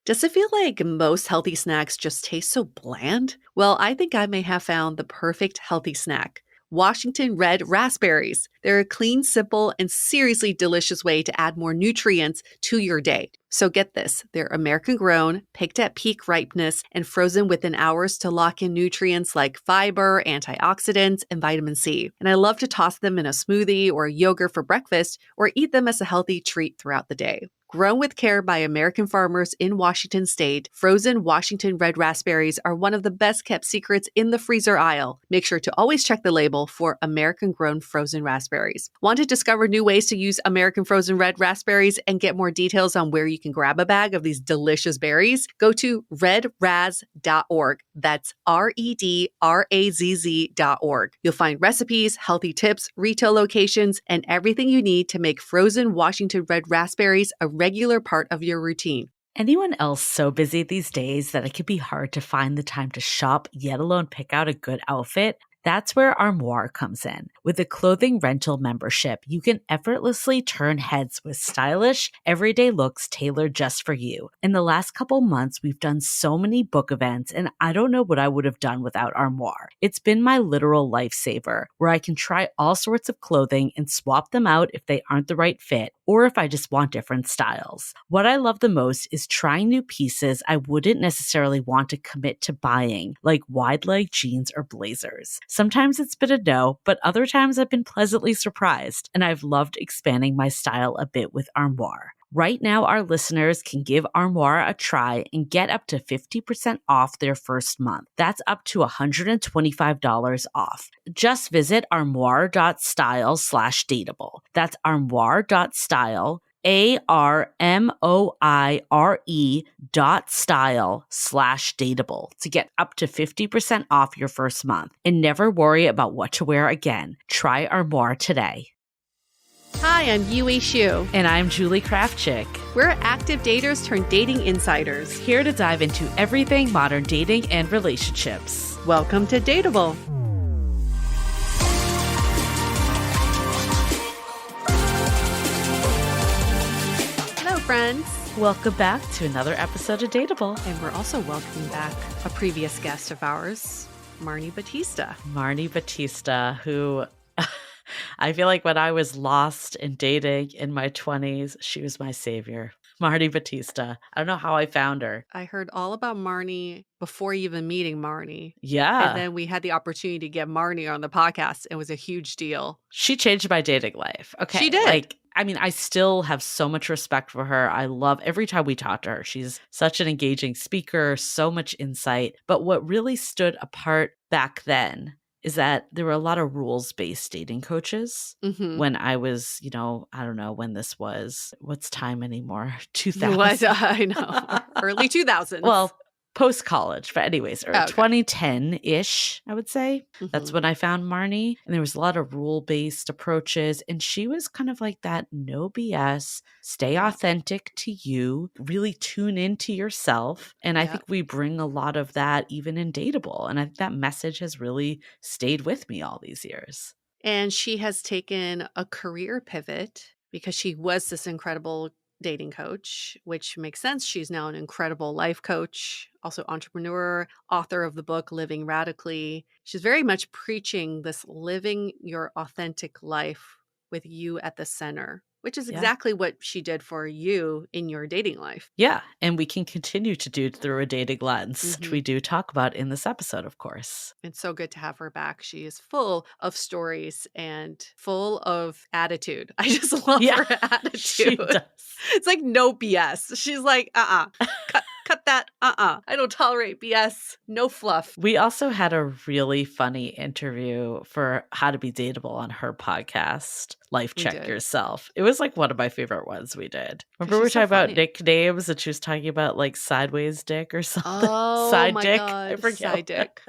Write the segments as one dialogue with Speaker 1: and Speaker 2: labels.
Speaker 1: Does it feel like most healthy snacks just taste so bland? Well, I think I may have found the perfect healthy snack. Washington Red Raspberries. They're a clean, simple, and seriously delicious way to add more nutrients to your day. So get this, they're American grown, picked at peak ripeness, and frozen within hours to lock in nutrients like fiber, antioxidants, and vitamin C. And I love to toss them in a smoothie or a yogurt for breakfast or eat them as a healthy treat throughout the day. Grown with care by American farmers in Washington state, frozen Washington Red Raspberries are one of the best kept secrets in the freezer aisle. Make sure to always check the label for American grown frozen raspberries. Want to discover new ways to use American frozen red raspberries and get more details on where you can grab a bag of these delicious berries? Go to redraz.org. That's redrazz.org. You'll find recipes, healthy tips, retail locations, and everything you need to make frozen Washington Red Raspberries a regular part of your routine.
Speaker 2: Anyone else so busy these days that it can be hard to find the time to shop, yet alone pick out a good outfit? That's where Armoire comes in. With a clothing rental membership, you can effortlessly turn heads with stylish, everyday looks tailored just for you. In the last couple months, we've done so many book events, and I don't know what I would have done without Armoire. It's been my literal lifesaver, where I can try all sorts of clothing and swap them out if they aren't the right fit, or if I just want different styles. What I love the most is trying new pieces I wouldn't necessarily want to commit to buying, like wide-leg jeans or blazers. Sometimes it's been a no, but other times I've been pleasantly surprised, and I've loved expanding my style a bit with Armoire. Right now, our listeners can give Armoire a try and get up to 50% off their first month. That's up to $125 off. Just visit armoire.style/dateable. That's armoire.style, ARMOIRE.style/dateable to get up to 50% off your first month and never worry about what to wear again. Try Armoire today.
Speaker 1: Hi, I'm Yue Xu.
Speaker 2: And I'm Julie Kraftchick.
Speaker 1: We're active daters turned dating insiders.
Speaker 2: Here to dive into everything modern dating and relationships.
Speaker 1: Welcome to Dateable. Hello, friends.
Speaker 2: Welcome back to another episode of Dateable.
Speaker 1: And we're also welcoming back a previous guest of ours, Marni Battista.
Speaker 2: Marni Battista, who... I feel like when I was lost in dating in my 20s, she was my savior. Marni Battista. I don't know how I found her.
Speaker 1: I heard all about Marni before even meeting Marni.
Speaker 2: Yeah.
Speaker 1: And then we had the opportunity to get Marni on the podcast. It was a huge deal.
Speaker 2: She changed my dating life. Okay.
Speaker 1: She did.
Speaker 2: I still have so much respect for her. I love every time we talk to her. She's such an engaging speaker, so much insight. But what really stood apart back then is that there were a lot of rules-based dating coaches when I was, I don't know when this was. What's time anymore? 2000.
Speaker 1: What? I know. Early 2000s.
Speaker 2: Well, post-college. But anyways, or 2010-ish, I would say. That's when I found Marni. And there was a lot of rule-based approaches. And she was kind of like that no BS, stay authentic to you, really tune into yourself. And I think we bring a lot of that even in Dateable. And I think that message has really stayed with me all these years.
Speaker 1: And she has taken a career pivot because she was this incredible dating coach, which makes sense. She's now an incredible life coach, also entrepreneur, author of the book Living Radically. She's very much preaching this living your authentic life with you at the center, which is exactly what she did for you in your dating life.
Speaker 2: Yeah. And we can continue to do through a dating lens, which we do talk about in this episode, of course.
Speaker 1: It's so good to have her back. She is full of stories and full of attitude. I just love her attitude.
Speaker 2: She does.
Speaker 1: It's like no BS. She's like, cut that. I don't tolerate BS. No fluff.
Speaker 2: We also had a really funny interview for How to Be Dateable on her podcast, Life Check Yourself. It was like one of my favorite ones we did. Remember we were talking about nicknames and she was talking about like sideways dick or something?
Speaker 1: Oh,
Speaker 2: Side
Speaker 1: my
Speaker 2: dick.
Speaker 1: God.
Speaker 2: I forget.
Speaker 1: Side dick.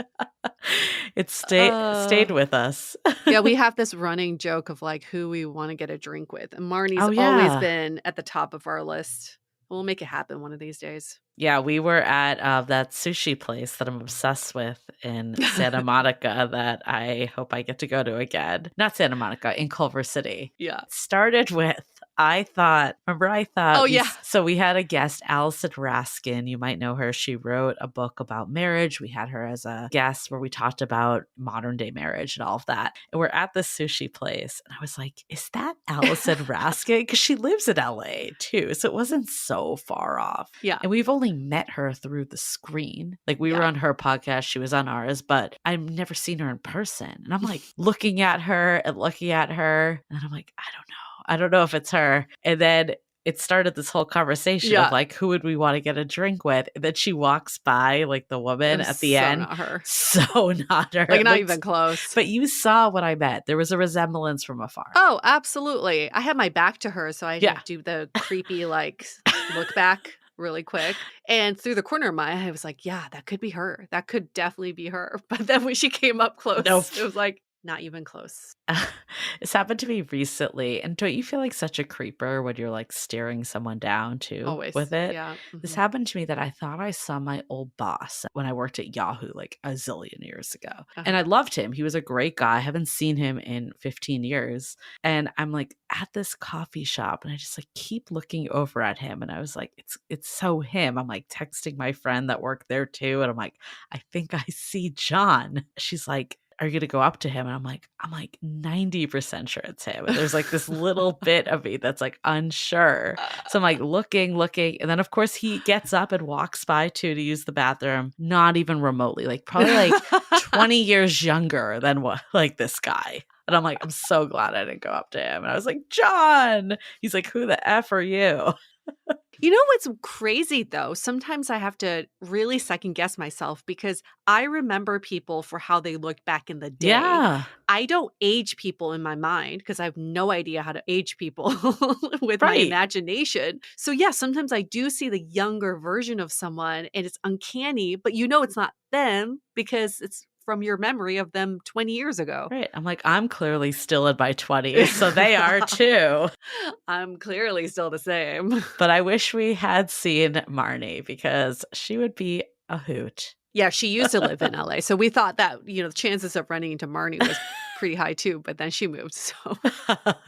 Speaker 2: It stayed with us.
Speaker 1: Yeah, we have this running joke of like who we want to get a drink with. And Marni's always been at the top of our list. We'll make it happen one of these days.
Speaker 2: Yeah, we were at that sushi place that I'm obsessed with in Santa Monica that I hope I get to go to again. Not Santa Monica, in Culver City.
Speaker 1: Yeah.
Speaker 2: It started with I thought
Speaker 1: Oh, yeah.
Speaker 2: we had a guest, Allison Raskin. You might know her. She wrote a book about marriage. We had her as a guest where we talked about modern day marriage and all of that. And we're at this sushi place. And I was like, is that Allison Raskin? Because she lives in LA too. So it wasn't so far off.
Speaker 1: Yeah.
Speaker 2: And we've only met her through the screen. Like we were
Speaker 1: Yeah.
Speaker 2: on her podcast, she was on ours, but I've never seen her in person. And I'm like looking at her and looking at her. And I'm like, I don't know. I don't know if it's her. And then it started this whole conversation of
Speaker 1: Yeah.
Speaker 2: like, who would we want to get a drink with? And then she walks by, like the
Speaker 1: It
Speaker 2: woman
Speaker 1: was
Speaker 2: at the
Speaker 1: so
Speaker 2: end.
Speaker 1: not her.
Speaker 2: So not her.
Speaker 1: Like,
Speaker 2: It
Speaker 1: not
Speaker 2: looks,
Speaker 1: even close.
Speaker 2: but you saw what I meant. There was a resemblance from afar.
Speaker 1: Oh, absolutely. I had my back to her, so I
Speaker 2: Yeah.
Speaker 1: had to do the creepy, like, look back really quick. And through the corner of my eye, I was like, yeah, that could be her. That could definitely be her. But then when she came up close,
Speaker 2: Nope.
Speaker 1: it was like, not even close.
Speaker 2: It's happened to me recently. And don't you feel like such a creeper when you're like staring someone down too with
Speaker 1: Always.
Speaker 2: it?
Speaker 1: Yeah.
Speaker 2: This
Speaker 1: Mhm.
Speaker 2: happened to me that I thought I saw my old boss when I worked at Yahoo like a zillion years ago. And
Speaker 1: Uh-huh.
Speaker 2: I loved him. He was a great guy. I haven't seen him in 15 years. And I'm like at this coffee shop and I just like keep looking over at him. And I was like, it's so him. I'm like texting my friend that worked there too. And I'm like, I think I see John. She's like, are you gonna go up to him? And I'm like 90% sure it's him. And there's like this little bit of me that's like unsure. So I'm like looking. And then of course he gets up and walks by too to use the bathroom, not even remotely, like probably like 20 years younger than what like this guy. And I'm like, I'm so glad I didn't go up to him. And I was like, John. He's like, who the F are you?
Speaker 1: You know what's crazy though? Sometimes I have to really second guess myself because I remember people for how they looked back in the day.
Speaker 2: Yeah.
Speaker 1: I don't age people in my mind because I have no idea how to age people with my
Speaker 2: Right.
Speaker 1: imagination. So, yeah, sometimes I do see the younger version of someone and it's uncanny, but you know it's not them because it's from your memory of them 20 years ago.
Speaker 2: Right. I'm like, I'm clearly still in my 20s. So they are too.
Speaker 1: I'm clearly still the same.
Speaker 2: But I wish we had seen Marnie because she would be a hoot.
Speaker 1: Yeah, she used to live in LA, so we thought that, the chances of running into Marnie was pretty high too, but then she moved, so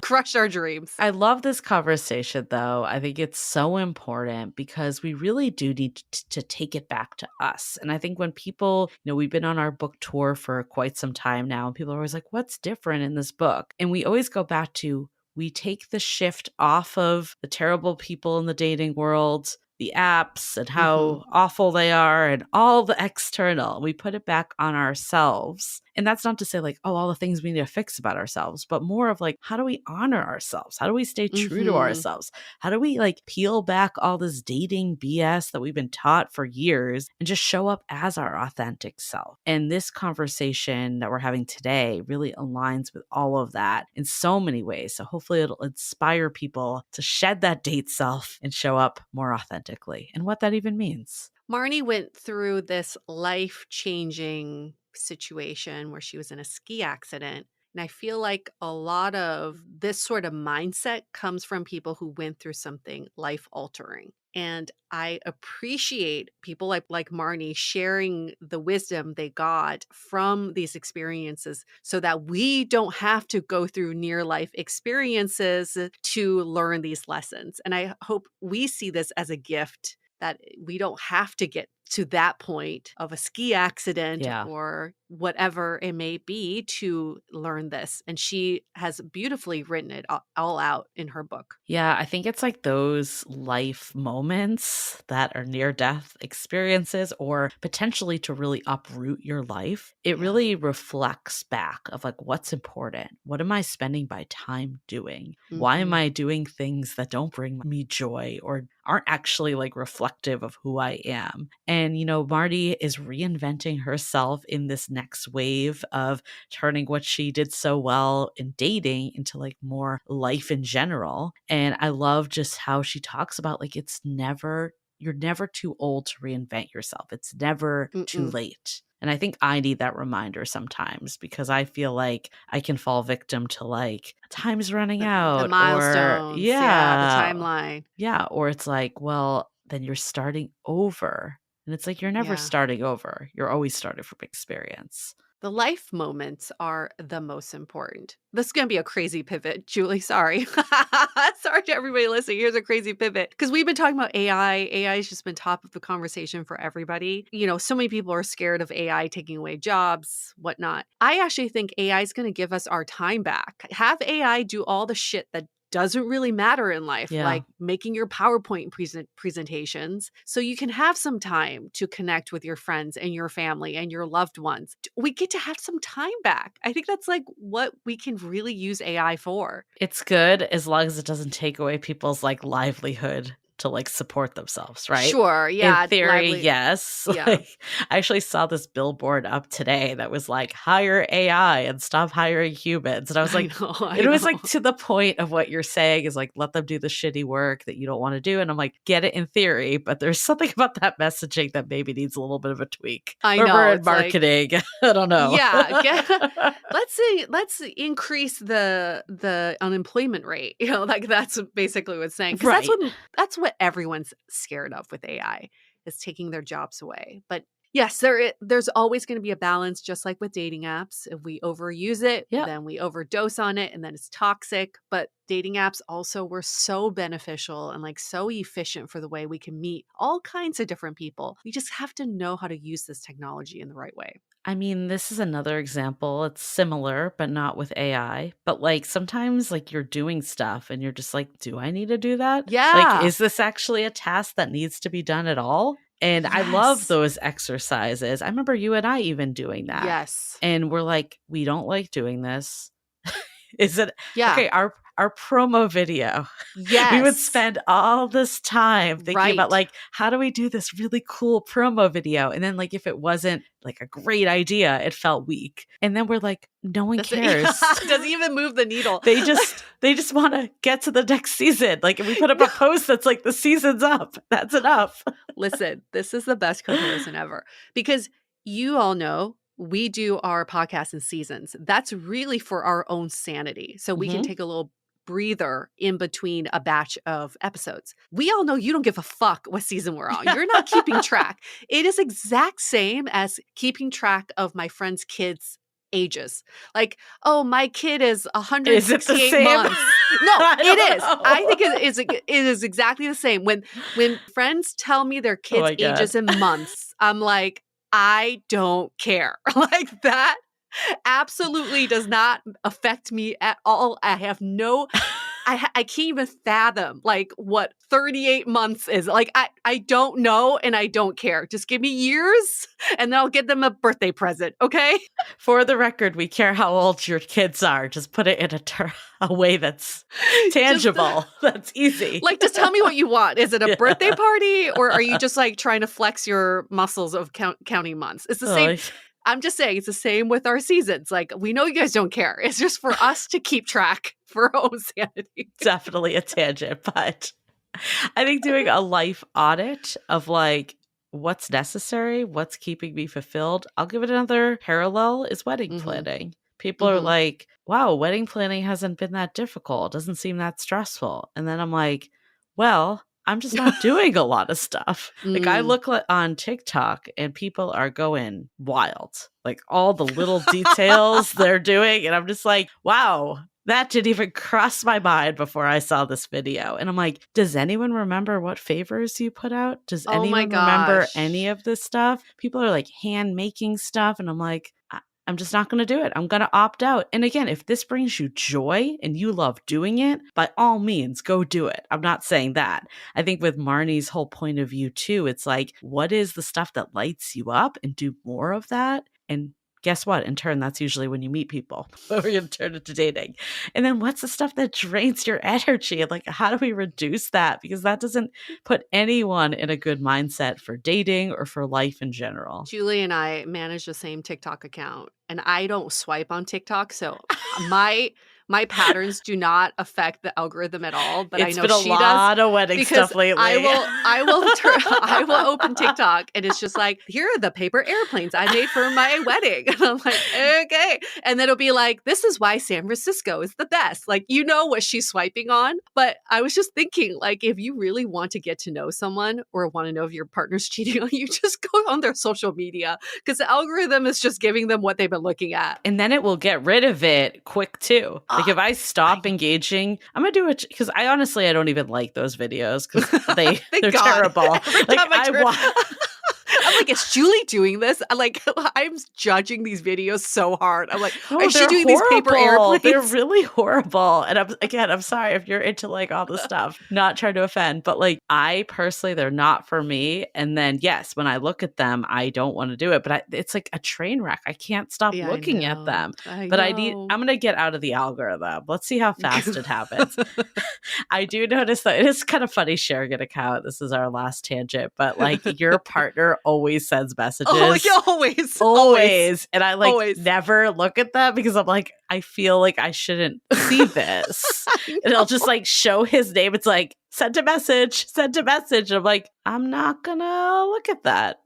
Speaker 1: crushed our dreams.
Speaker 2: I love this conversation, though. I think it's so important because we really do need to take it back to us. And I think when people, we've been on our book tour for quite some time now, and people are always like, what's different in this book? And we always go back to, we take the shift off of the terrible people in the dating world, the apps and how awful they are and all the external. We put it back on ourselves. And that's not to say like, oh, all the things we need to fix about ourselves, but more of like, how do we honor ourselves? How do we stay true to ourselves? How do we like peel back all this dating BS that we've been taught for years and just show up as our authentic self? And this conversation that we're having today really aligns with all of that in so many ways. So hopefully it'll inspire people to shed that date self and show up more authentically and what that even means.
Speaker 1: Marnie went through this life-changing situation where she was in a ski accident. And I feel like a lot of this sort of mindset comes from people who went through something life-altering. And I appreciate people like Marnie sharing the wisdom they got from these experiences so that we don't have to go through near life experiences to learn these lessons. And I hope we see this as a gift that we don't have to get to that point of a ski accident
Speaker 2: Yeah.
Speaker 1: or whatever it may be to learn this. And she has beautifully written it all out in her book.
Speaker 2: Yeah, I think it's like those life moments that are near death experiences or potentially to really uproot your life. It
Speaker 1: Yeah.
Speaker 2: really reflects back of like what's important. What am I spending my time doing? Why am
Speaker 1: Mhm.
Speaker 2: I doing things that don't bring me joy or aren't actually like reflective of who I am? And, Marty is reinventing herself in this next wave of turning what she did so well in dating into like more life in general. And I love just how she talks about like you're never too old to reinvent yourself. It's never too
Speaker 1: Mm-mm.
Speaker 2: late. And I think I need that reminder sometimes because I feel like I can fall victim to like time's running
Speaker 1: The
Speaker 2: out or
Speaker 1: milestones. Yeah. The timeline.
Speaker 2: yeah, or it's like, well, then you're starting over. And it's like you're never
Speaker 1: Yeah.
Speaker 2: starting over. You're always starting from experience.
Speaker 1: The life moments are the most important. This is going to be a crazy pivot, Julie. Sorry. Sorry to everybody listening. Here's a crazy pivot because we've been talking about AI. AI has just been top of the conversation for everybody. You know, so many people are scared of AI taking away jobs, whatnot. I actually think AI is going to give us our time back. Have AI do all the shit that doesn't really matter in life,
Speaker 2: Yeah.
Speaker 1: like making your PowerPoint presentations so you can have some time to connect with your friends and your family and your loved ones. We get to have some time back. I think that's like what we can really use AI for.
Speaker 2: It's good as long as it doesn't take away people's like livelihood to like support themselves, right?
Speaker 1: Sure,
Speaker 2: In
Speaker 1: yeah,
Speaker 2: theory,
Speaker 1: lively.
Speaker 2: yes.
Speaker 1: Yeah.
Speaker 2: Like I actually saw this billboard up today that was like hire AI and stop hiring humans. And I was
Speaker 1: I
Speaker 2: like,
Speaker 1: know, I
Speaker 2: it was
Speaker 1: know.
Speaker 2: like to the point of what you're saying is like let them do the shitty work that you don't want to do. And I'm like, get it in theory, but there's something about that messaging that maybe needs a little bit of a tweak.
Speaker 1: I
Speaker 2: Or we're
Speaker 1: know.
Speaker 2: in
Speaker 1: It's like,
Speaker 2: marketing. I don't know.
Speaker 1: yeah, let's increase the unemployment rate. You know, like that's basically what it's saying because
Speaker 2: Right.
Speaker 1: that's what everyone's scared of with AI is taking their jobs away. But yes, there's always going to be a balance, just like with dating apps. If we overuse it,
Speaker 2: Yep.
Speaker 1: then we overdose on it, and then it's toxic. But dating apps also were so beneficial and like so efficient for the way we can meet all kinds of different people. We just have to know how to use this technology in the right way.
Speaker 2: I mean, this is another example. It's similar, but not with AI. But like sometimes, like you're doing stuff and you're just like, do I need to do that? Like,
Speaker 1: Yeah.
Speaker 2: is this actually a task that needs to be done at all? And I love
Speaker 1: Yes.
Speaker 2: those exercises. I remember you and I even doing that.
Speaker 1: Yes.
Speaker 2: And we're like, we don't like doing this. Is it
Speaker 1: Yeah.
Speaker 2: okay? Our promo video, we would
Speaker 1: Yes.
Speaker 2: spend all this time thinking about
Speaker 1: Right.
Speaker 2: like, how do we do this really cool promo video? And then like if it wasn't like a great idea, it felt weak. And then we're like, no one cares.
Speaker 1: Doesn't even move the needle.
Speaker 2: They just want to get to the next season. Like if we put up a post that's like the season's up, that's enough.
Speaker 1: Listen, this is the best comparison ever because you all know we do our podcast in seasons. That's really for our own sanity. So we can
Speaker 2: Mhm.
Speaker 1: take a little breather in between a batch of episodes. We all know you don't give a fuck what season we're on. You're not keeping track. It is exact same as keeping track of my friends' kids' ages. Like, oh, my kid is
Speaker 2: Is it the
Speaker 1: 168
Speaker 2: same?
Speaker 1: months. No,
Speaker 2: I
Speaker 1: it
Speaker 2: don't
Speaker 1: is. I think
Speaker 2: know.
Speaker 1: it is exactly the same. When friends tell me their
Speaker 2: Oh
Speaker 1: kids'
Speaker 2: my God.
Speaker 1: ages in months, I'm like, I don't care. Like that absolutely does not affect me at all. I have no I can't even fathom like what 38 months is. Like I don't know and I don't care. Just give me years and then I'll get them a birthday present, okay?
Speaker 2: For the record, we care how old your kids are. Just put it in a way that's
Speaker 1: Just
Speaker 2: tangible. That's easy.
Speaker 1: like just tell me what you want. Is it a birthday
Speaker 2: Yeah.
Speaker 1: party or are you just like trying to flex your muscles of counting months? It's the same.
Speaker 2: Oh,
Speaker 1: I'm just saying it's the same with our seasons. Like we know you guys don't care. It's just for us to keep track for our own sanity.
Speaker 2: definitely a tangent, but I think doing a life audit of like what's necessary, what's keeping me fulfilled. I'll give it another parallel is wedding
Speaker 1: Mhm.
Speaker 2: planning. People are
Speaker 1: Mhm.
Speaker 2: like, wow, wedding planning hasn't been that difficult. Doesn't seem that stressful. And then I'm like, well, I'm just not doing a lot of stuff. Like I
Speaker 1: Mm.
Speaker 2: look on TikTok and people are going wild. Like all the little details they're doing. And I'm just like, wow, that didn't even cross my mind before I saw this video. And I'm like, does anyone remember what favors you put out? Does
Speaker 1: Oh my
Speaker 2: anyone remember any
Speaker 1: gosh.
Speaker 2: of this stuff? People are like hand making stuff. And I'm like, I'm just not going to do it. I'm going to opt out. And again, if this brings you joy and you love doing it, by all means, go do it. I'm not saying that. I think with Marnie's whole point of view, too, it's like, what is the stuff that lights you up and do more of that? And guess what? In turn, that's usually when you meet people or you turn into dating. And then what's the stuff that drains your energy? And like, how do we reduce that? Because that doesn't put anyone in a good mindset for dating or for life in general.
Speaker 1: Julie and I manage the same TikTok account and I don't swipe on TikTok. So my my patterns do not affect the algorithm at all, but I
Speaker 2: It's
Speaker 1: know
Speaker 2: been a
Speaker 1: she does
Speaker 2: lot of wedding
Speaker 1: because
Speaker 2: stuff lately.
Speaker 1: I will open TikTok and it's just like, here are the paper airplanes I made for my wedding. And I'm like, okay. And then it'll be like, this is why San Francisco is the best. Like, you know what she's swiping on. But I was just thinking, like, if you really want to get to know someone or want to know if your partner's cheating on you, just go on their social media because the algorithm is just giving them what they've been looking at.
Speaker 2: And then it will get rid of it quick too. Like if I stop
Speaker 1: I-
Speaker 2: engaging, I'm gonna do it because I honestly don't even like those videos because they're
Speaker 1: God.
Speaker 2: terrible.
Speaker 1: Every
Speaker 2: Like
Speaker 1: time I turn-
Speaker 2: want.
Speaker 1: I'm like, is Julie doing this? I'm judging these videos so hard. I'm like,
Speaker 2: No,
Speaker 1: is she
Speaker 2: they're
Speaker 1: doing these paper
Speaker 2: horrible.
Speaker 1: airplanes?
Speaker 2: They're really horrible. And I'm sorry if you're into like all this stuff, not trying to offend, but like I personally, they're not for me. And then yes, when I look at them, I don't want to do it, but it's like a train wreck. I can't stop
Speaker 1: Yeah,
Speaker 2: looking
Speaker 1: I
Speaker 2: at
Speaker 1: know.
Speaker 2: them.
Speaker 1: I
Speaker 2: But
Speaker 1: know.
Speaker 2: I'm going to get out of the algorithm. Let's see how fast it happens. I do notice that it is kind of funny sharing an account. This is our last tangent, but like your partner always sends messages.
Speaker 1: Oh, yeah, always.
Speaker 2: And I like
Speaker 1: Always.
Speaker 2: never look at them because I'm like, I feel like I shouldn't see this. And it'll just like show his name. It's like, send a message. And I'm like, I'm not gonna look at that.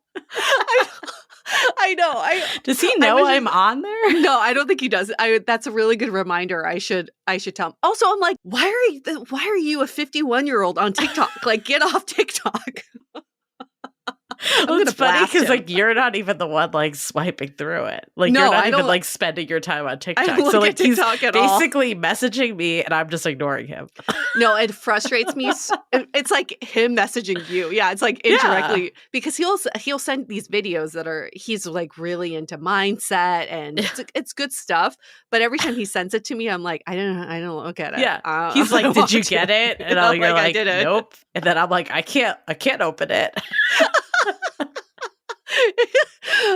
Speaker 1: I know.
Speaker 2: Does he know I'm on there?
Speaker 1: No, I don't think he does. That's a really good reminder. I should tell him. Also, I'm like, why are you a 51-year-old on TikTok? Like, get off TikTok.
Speaker 2: Well, it's funny
Speaker 1: blast
Speaker 2: because
Speaker 1: him.
Speaker 2: like you're not even the one like swiping through it. Like
Speaker 1: No,
Speaker 2: you're not
Speaker 1: I
Speaker 2: even
Speaker 1: don't-
Speaker 2: like spending your time on TikTok.
Speaker 1: I don't
Speaker 2: So
Speaker 1: look
Speaker 2: like
Speaker 1: at TikTok
Speaker 2: he's
Speaker 1: at all.
Speaker 2: basically messaging me and I'm just ignoring him.
Speaker 1: No, it frustrates me. It's like him messaging you. Yeah, it's like indirectly because he'll send these videos that he's like really into mindset and it's good stuff. But every time he sends it to me, I'm like, I don't look at it.
Speaker 2: Yeah, he's like, did you get it? And
Speaker 1: I'm
Speaker 2: you're
Speaker 1: like, I
Speaker 2: like,
Speaker 1: didn't.
Speaker 2: nope. And then I'm like, I can't open it.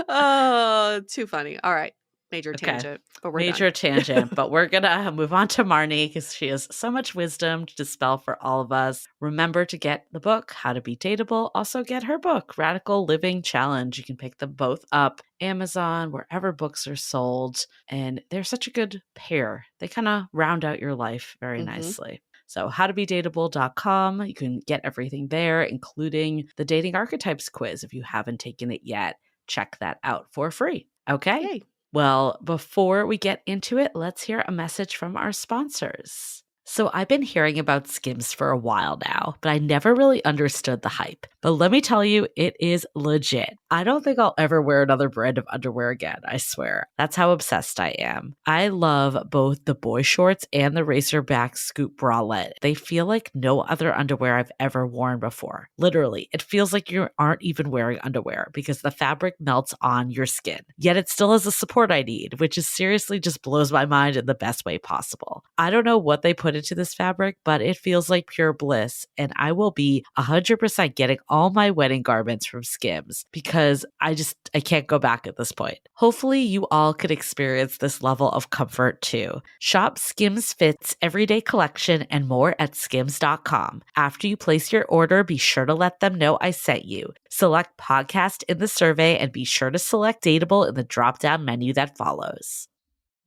Speaker 1: Oh, too funny. All right. Major tangent. But we're
Speaker 2: Major
Speaker 1: done.
Speaker 2: tangent, but we're going to move on to Marni because she has so much wisdom to dispel for all of us. Remember to get the book, How to Be Dateable. Also get her book, Radical Living Challenge. You can pick them both up, Amazon, wherever books are sold. And they're such a good pair. They kind of round out your life very nicely. So howtobedateable.com. You can get everything there, including the dating archetypes quiz. If you haven't taken it yet, check that out for free. Okay.
Speaker 1: Yay.
Speaker 2: Well, before we get into it, let's hear a message from our sponsors. So I've been hearing about Skims for a while now, but I never really understood the hype. But let me tell you, it is legit. I don't think I'll ever wear another brand of underwear again, I swear. That's how obsessed I am. I love both the boy shorts and the racerback scoop bralette. They feel like no other underwear I've ever worn before. Literally, it feels like you aren't even wearing underwear because the fabric melts on your skin. Yet it still has the support I need, which is seriously just blows my mind in the best way possible. I don't know what they put into this fabric, but it feels like pure bliss, and I will be 100% getting all my wedding garments from Skims because I can't go back at this point. Hopefully you all could experience this level of comfort too. Shop Skims Fits Everyday Collection and more at skims.com. After you place your order, be sure to let them know I sent you. Select podcast in the survey and be sure to select Dateable in the drop-down menu that follows.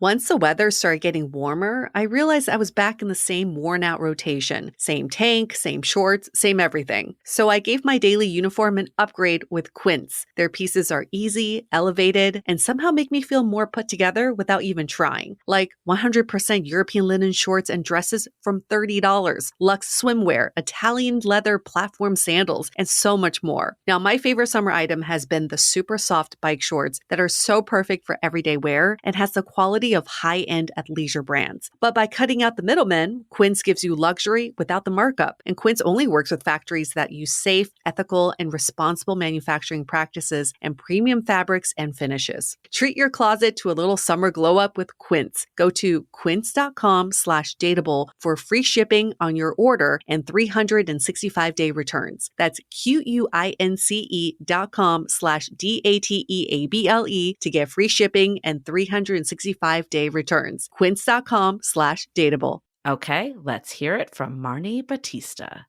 Speaker 1: Once the weather started getting warmer, I realized I was back in the same worn-out rotation. Same tank, same shorts, same everything. So I gave my daily uniform an upgrade with Quince. Their pieces are easy, elevated, and somehow make me feel more put together without even trying. Like 100% European linen shorts and dresses from $30, Luxe swimwear, Italian leather platform sandals, and so much more. Now, my favorite summer item has been the super soft bike shorts that are so perfect for everyday wear and has the quality of high-end athleisure brands. But by cutting out the middlemen, Quince gives you luxury without the markup. And Quince only works with factories that use safe, ethical, and responsible manufacturing practices and premium fabrics and finishes. Treat your closet to a little summer glow up with Quince. Go to quince.com/dateable for free shipping on your order and 365-day returns. That's QUINCE.com/DATEABLE to get free shipping and 365-day returns. Quince.com/dateable.
Speaker 2: Okay, let's hear it from Marni Battista.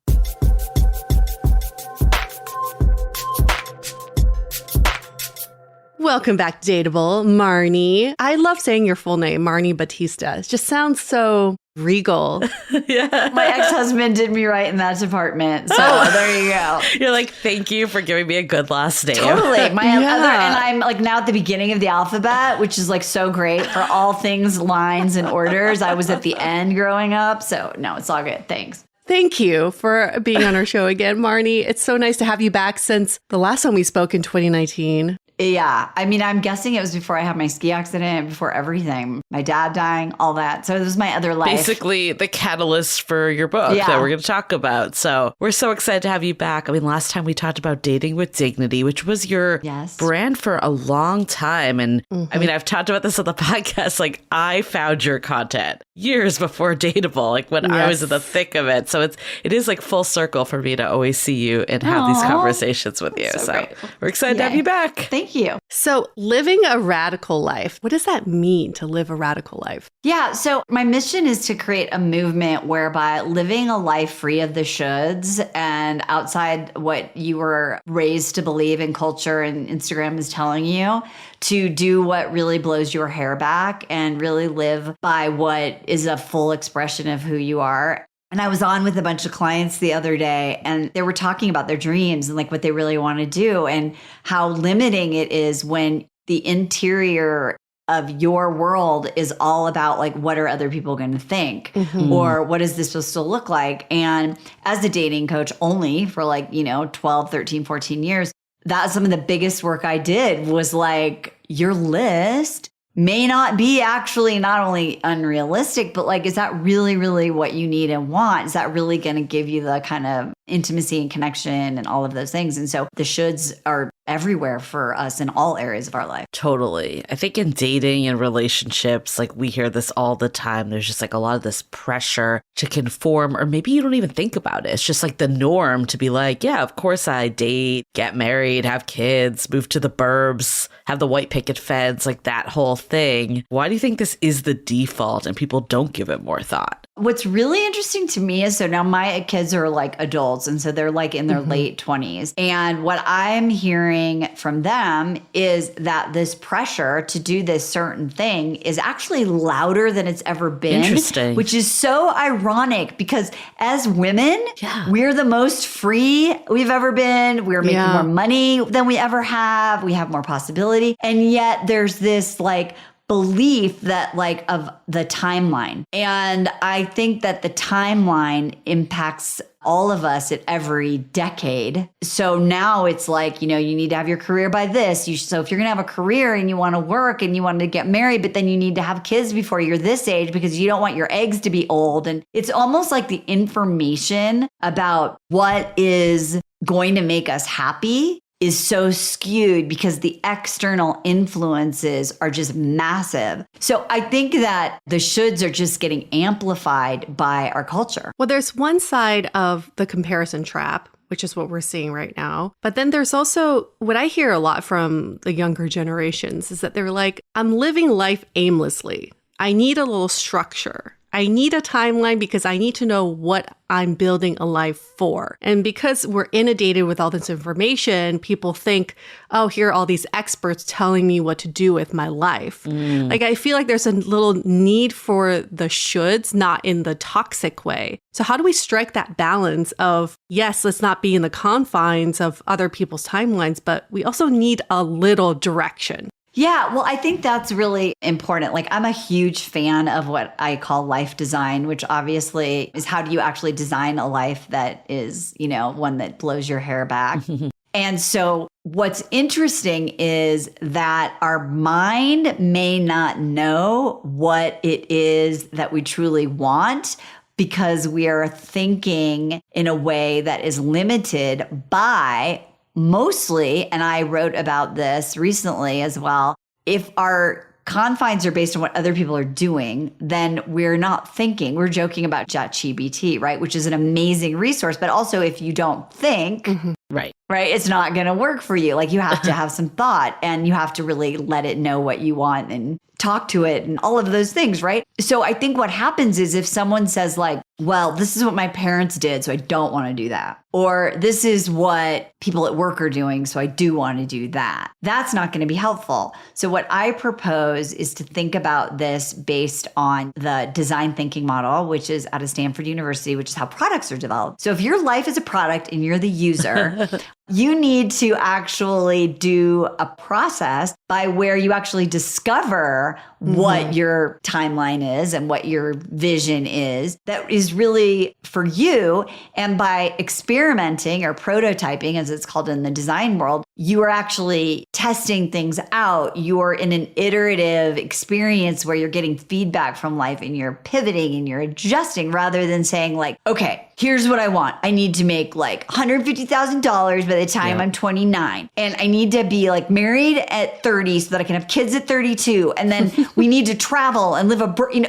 Speaker 1: Welcome back to Dateable, Marni. I love saying your full name, Marni Battista. It just sounds so regal.
Speaker 3: Yeah. My ex-husband did me right in that department. So there you go.
Speaker 2: You're like, thank you for giving me a good last name.
Speaker 3: Totally. And I'm like now at the beginning of the alphabet, which is like so great for all things lines and orders. I was at the end growing up. So no, it's all good. Thanks.
Speaker 1: Thank you for being on our show again, Marni. It's so nice to have you back since the last time we spoke in 2019.
Speaker 3: Yeah. I mean, I'm guessing it was before I had my ski accident, before everything, my dad dying, all that. So it was my other life.
Speaker 2: Basically the catalyst for your book that we're going to talk about. So we're so excited to have you back. I mean, last time we talked about Dating with Dignity, which was your brand for a long time. And I mean, I've talked about this on the podcast. Like I found your content years before Dateable, like when I was in the thick of it. So it is like full circle for me to always see you and have these conversations with you. So we're excited to have you back.
Speaker 3: Thank you.
Speaker 1: So living a radical life, what does that mean to live a radical life?
Speaker 3: Yeah. So my mission is to create a movement whereby living a life free of the shoulds and outside what you were raised to believe in culture and Instagram is telling you, to do what really blows your hair back and really live by what is a full expression of who you are. And I was on with a bunch of clients the other day and they were talking about their dreams and like what they really want to do and how limiting it is when the interior of your world is all about like, what are other people going to think? Or what is this supposed to look like? And as a dating coach only for like, 12, 13, 14 years, that's some of the biggest work I did was like, your list may not be actually not only unrealistic, but like, is that really, really what you need and want? Is that really going to give you the kind of intimacy and connection and all of those things? And so the shoulds are everywhere for us in all areas of our life.
Speaker 2: Totally. I think in dating and relationships, like we hear this all the time. There's just like a lot of this pressure to conform, or maybe you don't even think about it. It's just like the norm to be like, yeah, of course I date, get married, have kids, move to the burbs, have the white picket fence, like that whole thing. Why do you think this is the default and people don't give it more thought?
Speaker 3: What's really interesting to me is, so now my kids are like adults, and so they're like in their late 20s. And what I'm hearing from them is that this pressure to do this certain thing is actually louder than it's ever been.
Speaker 2: Interesting.
Speaker 3: Which is so ironic because as women, we're the most free we've ever been. We're making more money than we ever have. We have more possibility. And yet there's this like belief that like of the timeline. And I think that the timeline impacts all of us at every decade. So now it's like, you need to have your career by this. So if you're going to have a career and you want to work and you want to get married, but then you need to have kids before you're this age because you don't want your eggs to be old. And it's almost like the information about what is going to make us happy is so skewed because the external influences are just massive. So I think that the shoulds are just getting amplified by our culture.
Speaker 1: Well, there's one side of the comparison trap, which is what we're seeing right now. But then there's also what I hear a lot from the younger generations is that they're like, I'm living life aimlessly. I need a little structure. I need a timeline because I need to know what I'm building a life for. And because we're inundated with all this information, people think, oh, here are all these experts telling me what to do with my life. Like, I feel like there's a little need for the shoulds, not in the toxic way. So how do we strike that balance of, yes, let's not be in the confines of other people's timelines, but we also need a little direction?
Speaker 3: Yeah, well, I think that's really important. Like, I'm a huge fan of what I call life design, which obviously is how do you actually design a life that is, one that blows your hair back. And so what's interesting is that our mind may not know what it is that we truly want because we are thinking in a way that is limited by mostly, and I wrote about this recently as well, if our confines are based on what other people are doing, then we're not thinking. We're joking about ChatGPT, right? Which is an amazing resource. But also if you don't think,
Speaker 2: right,
Speaker 3: right? It's not going to work for you. Like you have to have some thought and you have to really let it know what you want and talk to it and all of those things, right? So I think what happens is if someone says like, well, this is what my parents did, so I don't want to do that. Or this is what people at work are doing, so I do want to do that. That's not going to be helpful. So what I propose is to think about this based on the design thinking model, which is out of Stanford University, which is how products are developed. So if your life is a product and you're the user, you need to actually do a process by where you actually discover what your timeline is and what your vision is that is really for you. And by experimenting or prototyping, as it's called in the design world, you are actually testing things out. You're in an iterative experience where you're getting feedback from life and you're pivoting and you're adjusting rather than saying like, okay, here's what I want. I need to make like $150,000 by the time I'm 29. And I need to be like married at 30 so that I can have kids at 32. And then we need to travel and live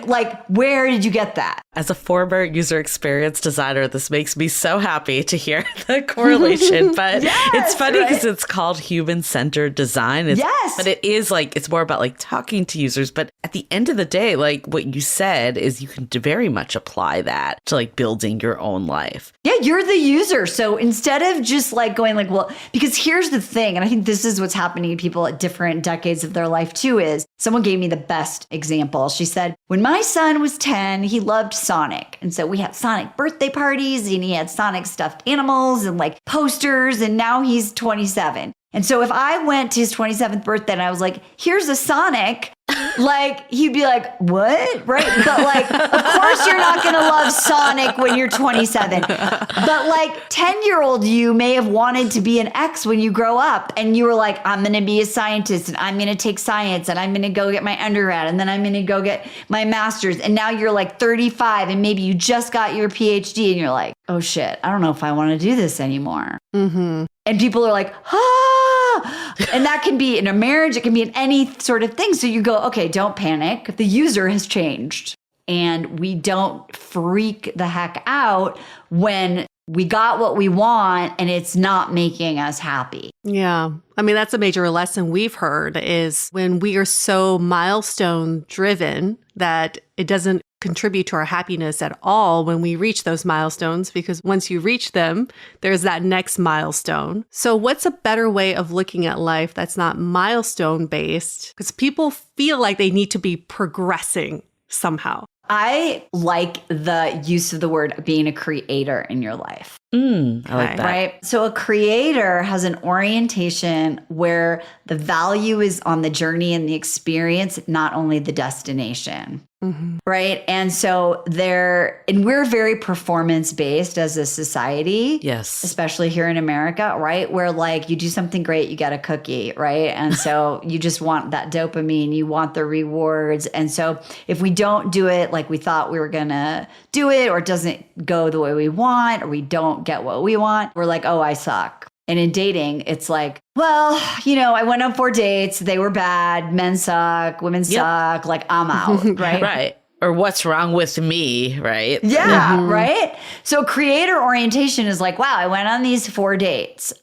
Speaker 3: like, where did you get that?
Speaker 2: As a former user experience designer, this makes me so happy to hear the correlation. But it's funny because it's called human-centered design. But it is like, it's more about like talking to users. But at the end of the day, like what you said is you can very much apply that to like building your own life.
Speaker 3: Yeah, you're the user. So instead of just like going like, well, because here's the thing, and I think this is what's happening to people at different decades of their life too, is someone gave me the best example. She said, when my son was 10, he loved Sonic. And so we had Sonic birthday parties and he had Sonic stuffed animals and like posters. And now he's 27. And so if I went to his 27th birthday and I was like, here's a Sonic, like he'd be like, what? Right? But like, of course you're not going to love Sonic when you're 27. But like 10-year-old you may have wanted to be an X when you grow up. And you were like, I'm going to be a scientist and I'm going to take science and I'm going to go get my undergrad and then I'm going to go get my master's. And now you're like 35 and maybe you just got your PhD and you're like, oh shit, I don't know if I want to do this anymore. Mm-hmm. And people are like, and that can be in a marriage. It can be in any sort of thing. So you go, okay, don't panic. The user has changed. And we don't freak the heck out when we got what we want and it's not making us happy.
Speaker 1: Yeah. I mean, that's a major lesson we've heard is when we are so milestone driven that it doesn't contribute to our happiness at all when we reach those milestones, because once you reach them, there's that next milestone. So what's a better way of looking at life that's not milestone based? Because people feel like they need to be progressing somehow.
Speaker 3: I like the use of the word being a creator in your life.
Speaker 2: I like that.
Speaker 3: Right? So a creator has an orientation where the value is on the journey and the experience, not only the destination. Mm-hmm. Right. And so we're very performance based as a society.
Speaker 2: Yes.
Speaker 3: Especially here in America, right? Where like you do something great, you get a cookie, right? And so you just want that dopamine, you want the rewards. And so if we don't do it like we thought we were going to do it, or it doesn't go the way we want, or we don't get what we want, we're like, oh, I suck. And in dating, it's like, well, I went on 4 dates. They were bad. Men suck. Women suck. Like, I'm out. Right.
Speaker 2: Right. Or what's wrong with me. Right.
Speaker 3: Yeah. Mm-hmm. Right. So creator orientation is like, wow, I went on these 4 dates.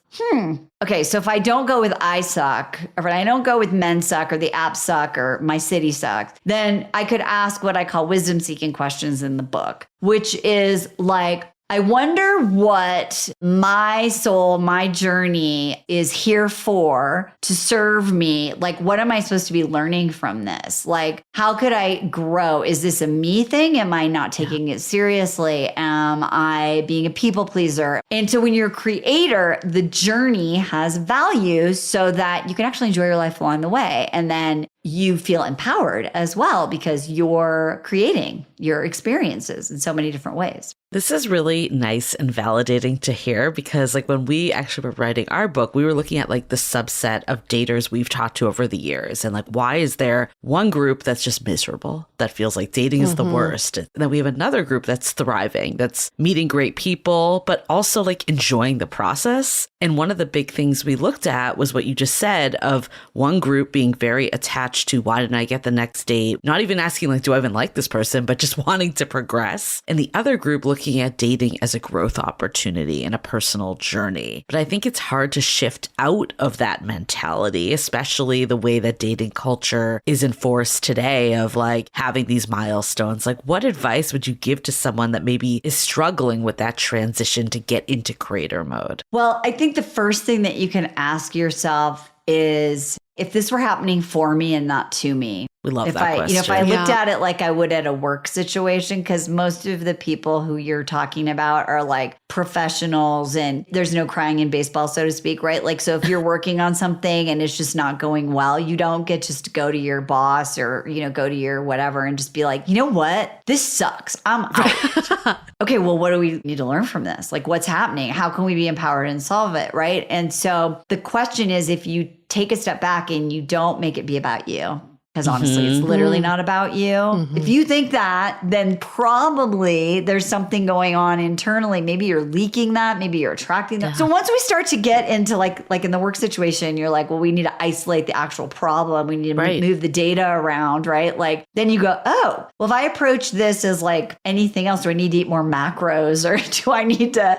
Speaker 3: Okay. So if I don't go with I suck, or if I don't go with men suck, or the app suck, or my city sucks, then I could ask what I call wisdom seeking questions in the book, which is like, I wonder what my soul, my journey is here for, to serve me. Like, what am I supposed to be learning from this? Like, how could I grow? Is this a me thing? Am I not taking it seriously? Am I being a people pleaser? And so when you're a creator, the journey has value so that you can actually enjoy your life along the way. And then you feel empowered as well because you're creating your experiences in so many different ways.
Speaker 2: This is really nice and validating to hear because like when we actually were writing our book, we were looking at like the subset of daters we've talked to over the years. And like, why is there one group that's just miserable, that feels like dating is the worst? And then we have another group that's thriving, that's meeting great people, but also like enjoying the process. And one of the big things we looked at was what you just said of one group being very attached to why didn't I get the next date? Not even asking like, do I even like this person, but just wanting to progress, and the other group looking at dating as a growth opportunity and a personal journey. But I think it's hard to shift out of that mentality, especially the way that dating culture is enforced today of like having these milestones. Like, what advice would you give to someone that maybe is struggling with that transition to get into creator mode?
Speaker 3: Well, I think the first thing that you can ask yourself is, if this were happening for me and not to me.
Speaker 2: We love
Speaker 3: if
Speaker 2: that question.
Speaker 3: If I looked at it like I would at a work situation, because most of the people who you're talking about are like professionals and there's no crying in baseball, so to speak, right? Like, so if you're working on something and it's just not going well, you don't get just to go to your boss or, go to your whatever and just be like, you know what? This sucks. I'm out. Okay, well, what do we need to learn from this? Like, what's happening? How can we be empowered and solve it, right? And so the question is, if you take a step back and you don't make it be about you, because honestly, it's literally not about you. If you think that, then probably there's something going on internally. Maybe you're leaking that. Maybe you're attracting that. Yeah. So once we start to get into like in the work situation, you're like, well, we need to isolate the actual problem. We need to move the data around, right? Like, then you go, oh, well, if I approach this as like anything else, do I need to eat more macros, or do I need to,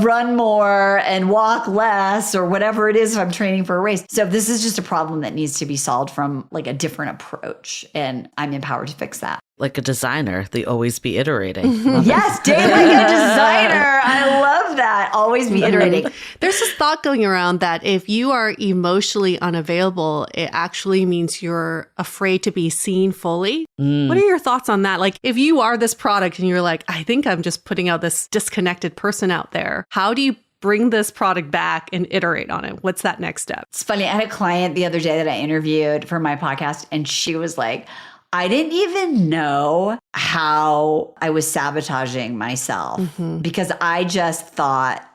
Speaker 3: run more and walk less, or whatever it is if I'm training for a race? So this is just a problem that needs to be solved from like a different approach, and I'm empowered to fix that.
Speaker 2: Like a designer, they always be iterating.
Speaker 3: Yes, date like a designer. I love that. Always be iterating.
Speaker 1: There's this thought going around that if you are emotionally unavailable, it actually means you're afraid to be seen fully. What are your thoughts on that? Like, if you are this product and you're like, I think I'm just putting out this disconnected person out there, how do you bring this product back and iterate on it? What's that next step?
Speaker 3: It's funny. I had a client the other day that I interviewed for my podcast, and she was like, I didn't even know how I was sabotaging myself because I just thought,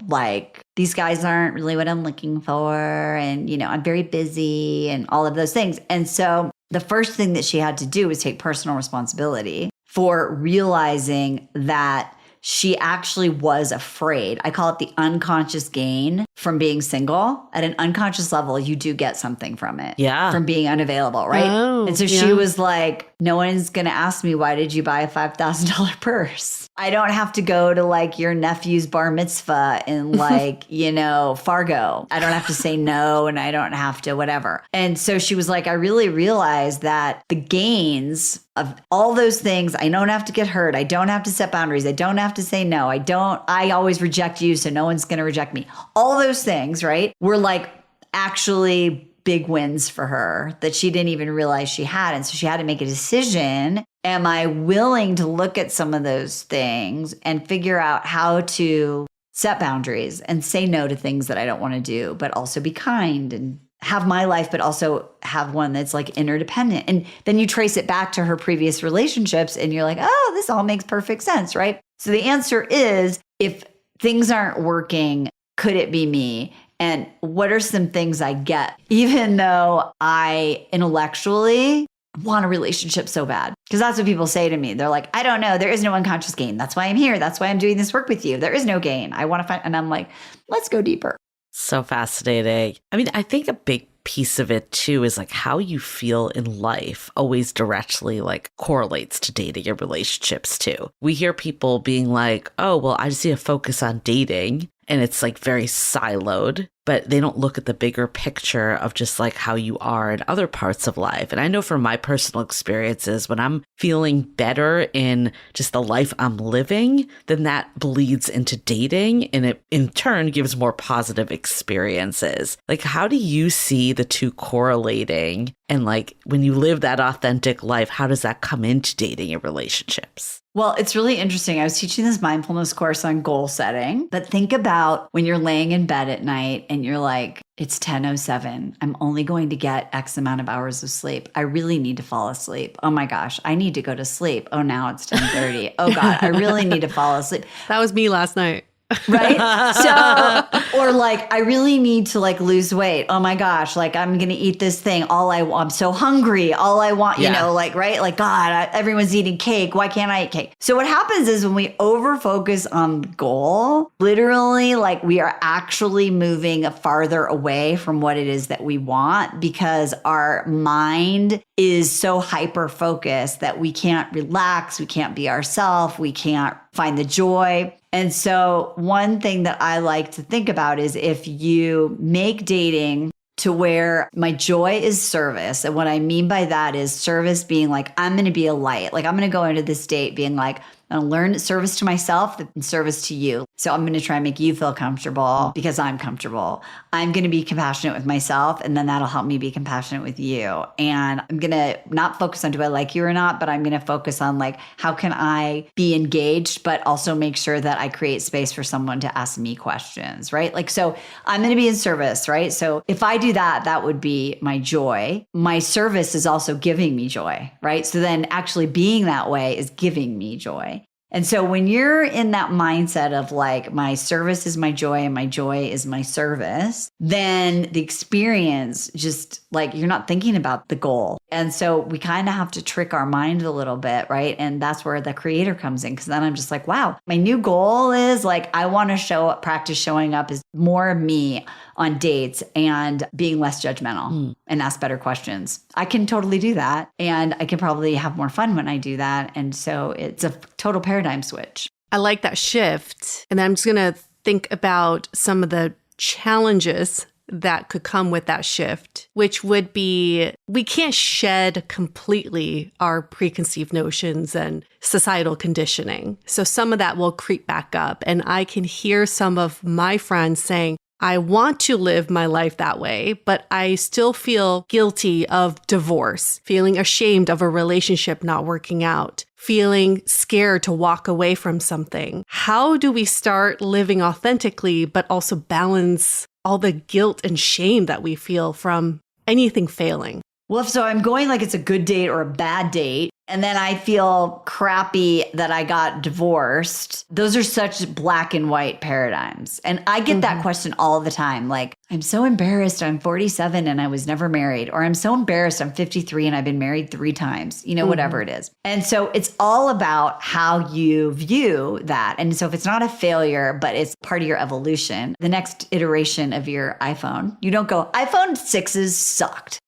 Speaker 3: like, these guys aren't really what I'm looking for. And, I'm very busy and all of those things. And so the first thing that she had to do was take personal responsibility for realizing that she actually was afraid. I call it the unconscious gain from being single. At an unconscious level, you do get something from it.
Speaker 2: Yeah.
Speaker 3: From being unavailable, right?
Speaker 1: Oh,
Speaker 3: and so she was like, no one's going to ask me, why did you buy a $5,000 purse? I don't have to go to like your nephew's bar mitzvah in like, Fargo. I don't have to say no, and I don't have to whatever. And so she was like, I really realized that the gains of all those things, I don't have to get hurt. I don't have to set boundaries. I don't have to say no. I always reject you, so no one's going to reject me. All those things, right, were like actually big wins for her that she didn't even realize she had. And so she had to make a decision. Am I willing to look at some of those things and figure out how to set boundaries and say no to things that I don't want to do, but also be kind and have my life, but also have one that's like interdependent? And then you trace it back to her previous relationships and you're like, oh, this all makes perfect sense, right? So the answer is, if things aren't working, could it be me? And what are some things I get, even though I intellectually want a relationship so bad? Because that's what people say to me. They're like, I don't know. There is no unconscious gain. That's why I'm here. That's why I'm doing this work with you. There is no gain. I want to find, and I'm like, let's go deeper.
Speaker 2: So fascinating. I mean, I think a big piece of it too is like how you feel in life always directly like correlates to dating and relationships too. We hear people being like, oh, well, I just need to focus on dating. And it's like very siloed, but they don't look at the bigger picture of just like how you are in other parts of life. And I know from my personal experiences, when I'm feeling better in just the life I'm living, then that bleeds into dating, and it in turn gives more positive experiences. Like, how do you see the two correlating? And like, when you live that authentic life, how does that come into dating and relationships?
Speaker 3: Well, it's really interesting. I was teaching this mindfulness course on goal setting, but think about when you're laying in bed at night and you're like, it's 10:07. I'm only going to get X amount of hours of sleep. I really need to fall asleep. Oh my gosh, I need to go to sleep. Oh, now it's 10:30. Oh God, I really need to fall asleep.
Speaker 1: That was me last night.
Speaker 3: Right? So, or like, I really need to like lose weight. Oh my gosh, like I'm going to eat this thing. I'm so hungry. All I want, you know, like, right? Like, God, everyone's eating cake. Why can't I eat cake? So what happens is when we over focus on the goal, literally like we are actually moving farther away from what it is that we want because our mind is so hyper focused that we can't relax. We can't be ourselves. We can't find the joy. And so one thing that I like to think about is if you make dating to where my joy is service. And what I mean by that is service being like, I'm going to be a light. Like I'm going to go into this date being like, I'm going to learn service to myself and service to you. So I'm going to try and make you feel comfortable because I'm comfortable. I'm going to be compassionate with myself, and then that'll help me be compassionate with you. And I'm going to not focus on do I like you or not, but I'm going to focus on like, how can I be engaged, but also make sure that I create space for someone to ask me questions, right? Like, so I'm going to be in service, right? So if I do that, that would be my joy. My service is also giving me joy, right? So then actually being that way is giving me joy. And so when you're in that mindset of like, my service is my joy and my joy is my service, then the experience just like, you're not thinking about the goal. And so we kind of have to trick our mind a little bit, right? And that's where the creator comes in. Cause then I'm just like, wow, my new goal is like, I want to practice showing up as more of me on dates and being less judgmental and ask better questions. I can totally do that. And I can probably have more fun when I do that. And so it's a total paradigm switch.
Speaker 4: I like that shift. And I'm just going to think about some of the challenges that could come with that shift, which would be we can't shed completely our preconceived notions and societal conditioning. So some of that will creep back up. And I can hear some of my friends saying, I want to live my life that way, but I still feel guilty of divorce, feeling ashamed of a relationship not working out, feeling scared to walk away from something. How do we start living authentically, but also balance all the guilt and shame that we feel from anything failing?
Speaker 3: Well, so I'm going like it's a good date or a bad date, and then I feel crappy that I got divorced. Those are such black and white paradigms. And I get that question all the time. Like, I'm so embarrassed. I'm 47 and I was never married. Or I'm so embarrassed. I'm 53 and I've been married 3 times, you know, whatever it is. And so it's all about how you view that. And so if it's not a failure, but it's part of your evolution, the next iteration of your iPhone, you don't go, iPhone 6s sucked.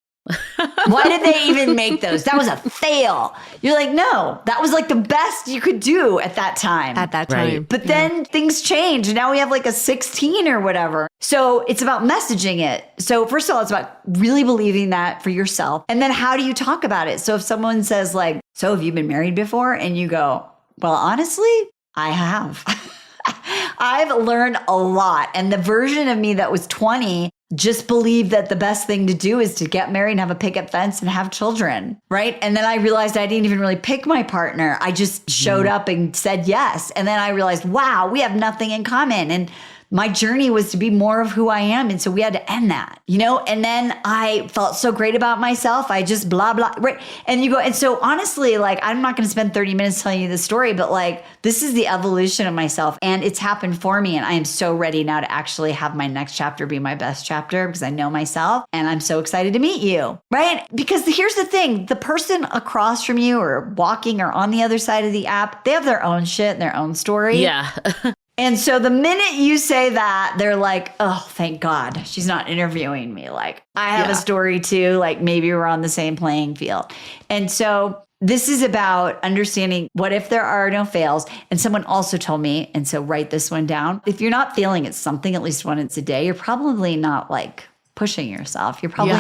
Speaker 3: Why did they even make those? That was a fail. You're like, no, that was like the best you could do at that time.
Speaker 4: At that time.
Speaker 2: Right.
Speaker 3: But then things change. And now we have like a 16 or whatever. So it's about messaging it. So first of all, it's about really believing that for yourself. And then how do you talk about it? So if someone says like, so have you been married before? And you go, well, honestly, I have. I've learned a lot. And the version of me that was 20 just believed that the best thing to do is to get married and have a picket fence and have children, right? And then I realized I didn't even really pick my partner. I just showed up and said yes. And then I realized, wow, we have nothing in common. And my journey was to be more of who I am. And so we had to end that, you know? And then I felt so great about myself. I just blah, blah, right? And you go, and so honestly, like, I'm not going to spend 30 minutes telling you the story, but like, this is the evolution of myself and it's happened for me. And I am so ready now to actually have my next chapter be my best chapter because I know myself and I'm so excited to meet you, right? Because here's the thing, the person across from you or walking or on the other side of the app, they have their own shit and their own story.
Speaker 2: Yeah.
Speaker 3: And so the minute you say that, they're like, oh, thank God she's not interviewing me. Like, I have a story too. Like, maybe we're on the same playing field. And so this is about understanding what if there are no fails. And someone also told me, and so write this one down. If you're not failing at something at least once a day, you're probably not like pushing yourself. You're probably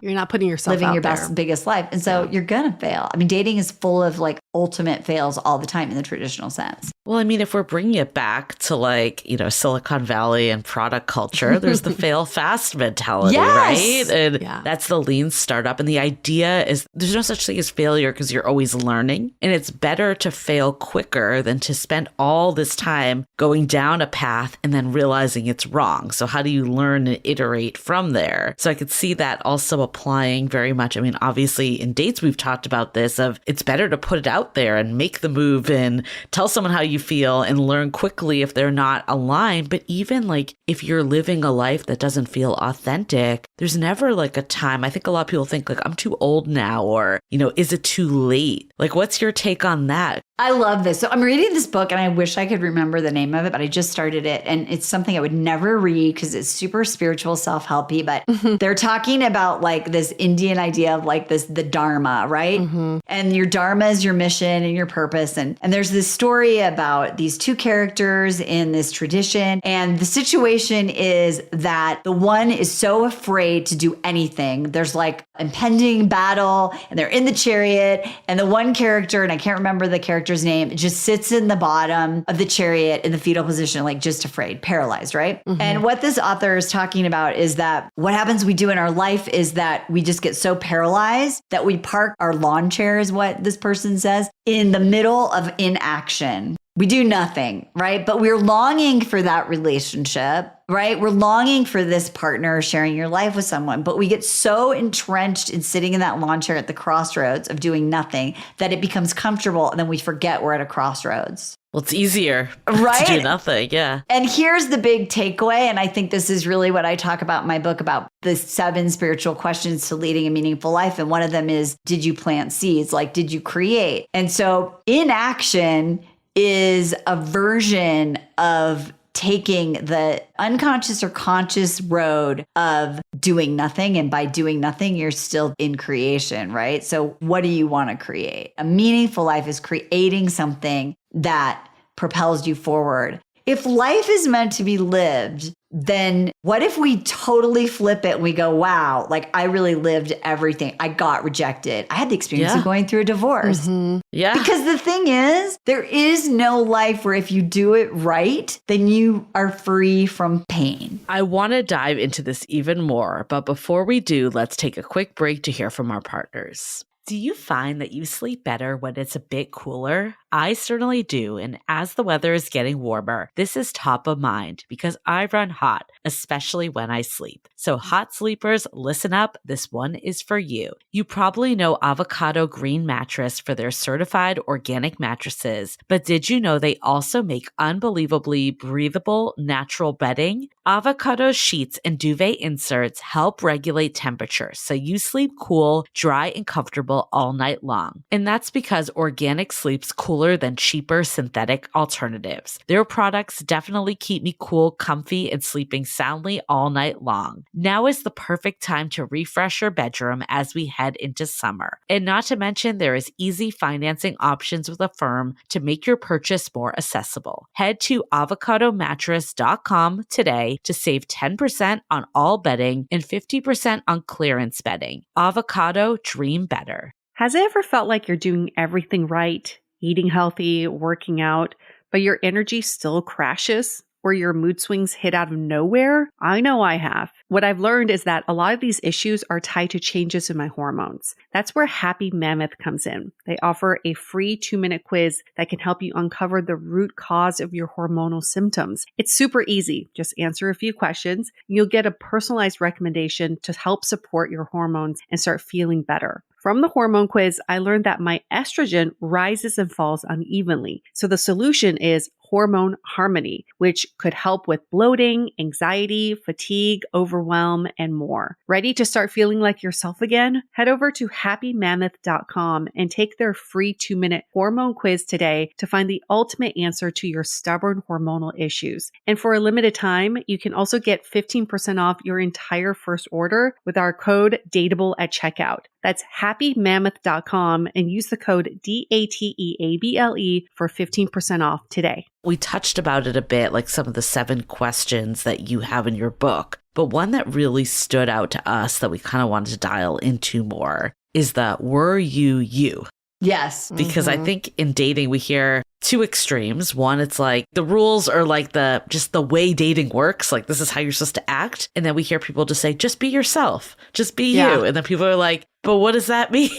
Speaker 4: You're not putting yourself
Speaker 3: living
Speaker 4: out
Speaker 3: your
Speaker 4: there.
Speaker 3: best, biggest life. And so you're going to fail. I mean, dating is full of like ultimate fails all the time in the traditional sense.
Speaker 2: Well, I mean, if we're bringing it back to like, you know, Silicon Valley and product culture, there's the fail fast mentality, right? And that's the lean startup. And the idea is there's no such thing as failure because you're always learning. And it's better to fail quicker than to spend all this time going down a path and then realizing it's wrong. So how do you learn and iterate from there? So I could see that also applying very much. I mean, obviously in dates, we've talked about this of it's better to put it out out there and make the move and tell someone how you feel and learn quickly if they're not aligned. But even like if you're living a life that doesn't feel authentic, there's never like a time. I think a lot of people think like, I'm too old now, or, is it too late? Like, what's your take on that?
Speaker 3: I love this. So I'm reading this book and I wish I could remember the name of it, but I just started it and it's something I would never read because it's super spiritual, self-helpy, but they're talking about like this Indian idea of like the Dharma, right? And your Dharma is your mission and your purpose. And there's this story about these two characters in this tradition. And the situation is that the one is so afraid to do anything. There's like impending battle and they're in the chariot and the one character, and I can't remember the character's name, just sits in the bottom of the chariot in the fetal position, like just afraid, paralyzed, right? And what this author is talking about is that what happens we do in our life is that we just get so paralyzed that we park our lawn chair, is what this person says, in the middle of inaction. We do nothing, right? But we're longing for that relationship, right? We're longing for this partner sharing your life with someone, but we get so entrenched in sitting in that lawn chair at the crossroads of doing nothing that it becomes comfortable and then we forget we're at a crossroads.
Speaker 2: Well, it's easier
Speaker 3: right?
Speaker 2: to do nothing. Yeah.
Speaker 3: And here's the big takeaway. And I think this is really what I talk about in my book about the 7 spiritual questions to leading a meaningful life. And one of them is, did you plant seeds? Like, did you create? And so inaction is a version of taking the unconscious or conscious road of doing nothing. And by doing nothing, you're still in creation, right? So what do you want to create? A meaningful life is creating something that propels you forward. If life is meant to be lived, then what if we totally flip it and we go, wow, like I really lived everything. I got rejected. I had the experience of going through a divorce.
Speaker 2: Yeah.
Speaker 3: Because the thing is, there is no life where if you do it right, then you are free from pain.
Speaker 2: I want to dive into this even more, but before we do, let's take a quick break to hear from our partners. Do you find that you sleep better when it's a bit cooler? I certainly do, and as the weather is getting warmer, this is top of mind because I run hot, especially when I sleep. So hot sleepers, listen up, this one is for you. You probably know Avocado Green Mattress for their certified organic mattresses, but did you know they also make unbelievably breathable, natural bedding? Avocado sheets and duvet inserts help regulate temperature so you sleep cool, dry, and comfortable all night long. And that's because organic sleeps cooler than cheaper synthetic alternatives. Their products definitely keep me cool, comfy, and sleeping soundly all night long. Now is the perfect time to refresh your bedroom as we head into summer. And not to mention, there is easy financing options with Affirm to make your purchase more accessible. Head to avocadomattress.com today to save 10% on all bedding and 50% on clearance bedding. Avocado, dream better.
Speaker 1: Has it ever felt like you're doing everything right, eating healthy, working out, but your energy still crashes? Or your mood swings hit out of nowhere? I know I have. What I've learned is that a lot of these issues are tied to changes in my hormones. That's where Happy Mammoth comes in. They offer a free 2-minute quiz that can help you uncover the root cause of your hormonal symptoms. It's super easy. Just answer a few questions, and you'll get a personalized recommendation to help support your hormones and start feeling better. From the hormone quiz, I learned that my estrogen rises and falls unevenly. So the solution is Hormone Harmony, which could help with bloating, anxiety, fatigue, overwhelm, and more. Ready to start feeling like yourself again? Head over to happymammoth.com and take their free 2-minute hormone quiz today to find the ultimate answer to your stubborn hormonal issues. And for a limited time, you can also get 15% off your entire first order with our code DATEABLE at checkout. That's happymammoth.com and use the code DATEABLE for 15% off today.
Speaker 2: We touched about it a bit, like some of the 7 questions that you have in your book. But one that really stood out to us that we kind of wanted to dial into more is the were you you?
Speaker 3: Yes.
Speaker 2: Because I think in dating, we hear 2 extremes. One, it's like the rules are like just the way dating works. Like this is how you're supposed to act. And then we hear people just say, just be yourself, just be you. And then people are like, but what does that mean?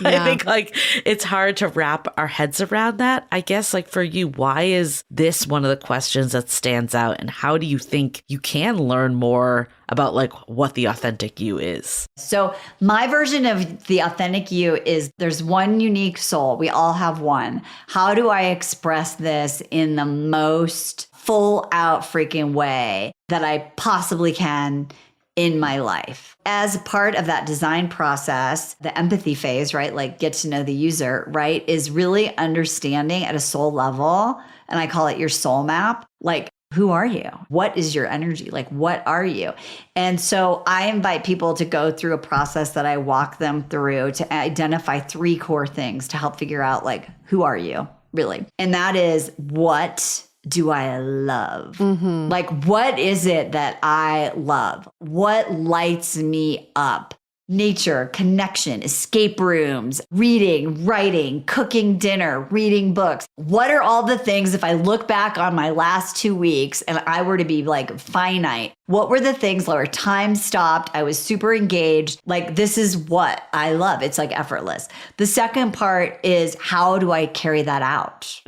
Speaker 2: I think like it's hard to wrap our heads around that. I guess like for you, why is this one of the questions that stands out? And how do you think you can learn more about like what the authentic you is?
Speaker 3: So my version of the authentic you is there's one unique soul. We all have one. How do I express this in the most full out freaking way that I possibly can in my life? As part of that design process, the empathy phase, right? Like get to know the user, right? Is really understanding at a soul level. And I call it your soul map. Like, who are you? What is your energy? Like, what are you? And so I invite people to go through a process that I walk them through to identify 3 core things to help figure out, like, who are you really? And that is, what do I love? Like, what is it that I love? What lights me up? Nature, connection, escape rooms, reading, writing, cooking dinner, reading books. What are all the things, if I look back on my last 2 weeks and I were to be like finite, what were the things that were time stopped? I was super engaged. Like, this is what I love. It's like effortless. The second part is, how do I carry that out?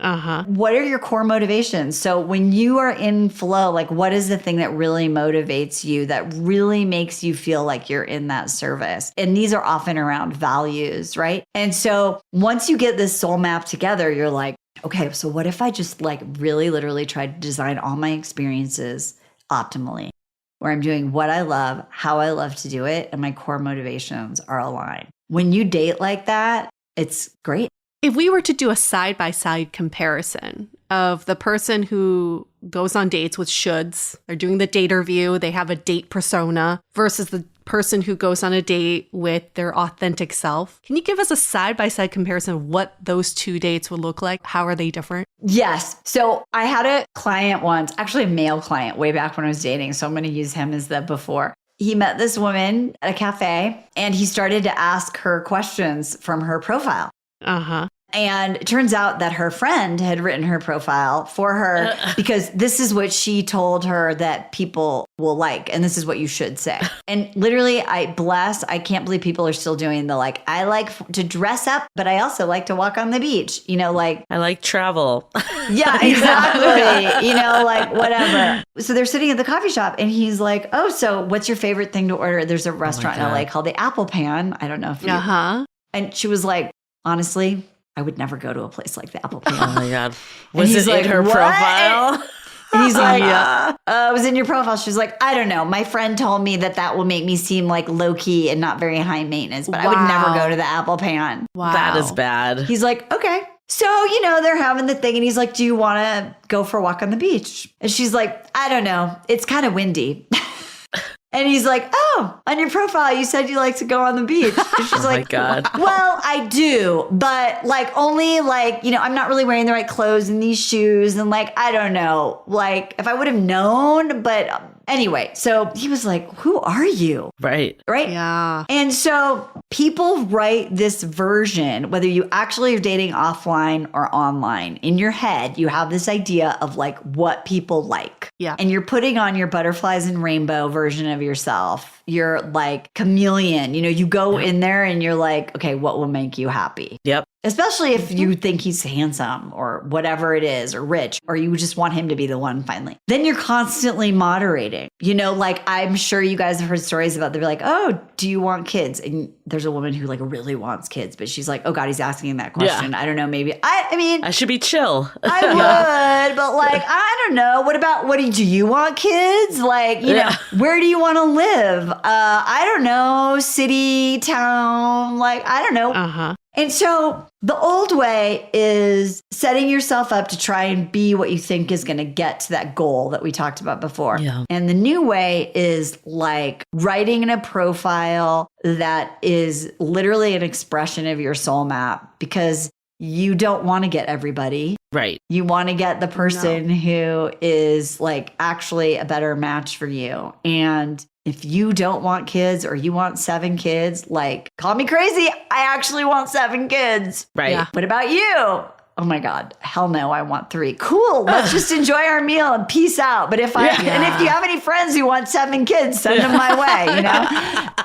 Speaker 3: What are your core motivations? So when you are in flow, like, what is the thing that really motivates you, that really makes you feel like you're in that service? And these are often around values, right? And so once you get this soul map together, you're like, okay, so what if I just like really literally tried to design all my experiences optimally, where I'm doing what I love, how I love to do it, and my core motivations are aligned. When you date like that, it's great.
Speaker 4: If we were to do a side-by-side comparison of the person who goes on dates with shoulds, they're doing the date review, they have a date persona, versus the person who goes on a date with their authentic self, can you give us a side-by-side comparison of what those 2 dates would look like? How are they different?
Speaker 3: Yes. So I had a client once, actually a male client way back when I was dating. So I'm going to use him as the before. He met this woman at a cafe and he started to ask her questions from her profile. And it turns out that her friend had written her profile for her because this is what she told her that people will like. And this is what you should say. And literally, I can't believe people are still doing the like, I like to dress up, but I also like to walk on the beach. You know, like.
Speaker 2: I like travel.
Speaker 3: Yeah, exactly. You know, like whatever. So they're sitting at the coffee shop and he's like, oh, so what's your favorite thing to order? There's a restaurant in LA called the Apple Pan. I don't know if you. And she was like, honestly, I would never go to a place like the Apple Pan.
Speaker 2: Oh my God. Was it like, in her profile?
Speaker 3: And he's like, it was in your profile. She's like, I don't know. My friend told me that will make me seem like low key and not very high maintenance, but I would never go to the Apple Pan.
Speaker 2: Wow. That is bad.
Speaker 3: He's like, okay. So, you know, they're having the thing and he's like, do you want to go for a walk on the beach? And she's like, I don't know. It's kind of windy. And he's like, oh, on your profile, you said you like to go on the beach. And she's like,
Speaker 2: God.
Speaker 3: Well, I do, but like only like, you know, I'm not really wearing the right clothes and these shoes. And like, I don't know, like if I would have known, but anyway, so he was like, who are you?
Speaker 2: Right.
Speaker 3: Right.
Speaker 4: Yeah.
Speaker 3: And so people write this version, whether you actually are dating offline or online, in your head, you have this idea of like what people like.
Speaker 4: Yeah.
Speaker 3: And you're putting on your butterflies and rainbow version of yourself. You're like chameleon, you know, you go in there and you're like, okay, what will make you happy?
Speaker 2: Yep.
Speaker 3: Especially if you think he's handsome or whatever it is, or rich, or you just want him to be the one finally. Then you're constantly moderating. You know, like I'm sure you guys have heard stories about, they're like, oh, do you want kids? And there's a woman who like really wants kids, but she's like, oh God, he's asking that question. Yeah. I don't know, maybe. I mean.
Speaker 2: I should be chill.
Speaker 3: I would, but like, I don't know. What about, do you want kids? Like, you know, where do you want to live? I don't know, city, town, like, I don't know. And so the old way is setting yourself up to try and be what you think is going to get to that goal that we talked about before. Yeah. And the new way is like writing in a profile that is literally an expression of your soul map, because you don't want to get everybody.
Speaker 2: Right.
Speaker 3: You want to get the person who is like actually a better match for you. And if you don't want kids or you want 7 kids, like, call me crazy. I actually want 7 kids.
Speaker 2: Right. Yeah.
Speaker 3: What about you? oh my God, hell no, I want 3. Cool. Let's just enjoy our meal and peace out. But and if you have any friends who want 7 kids, send them my way,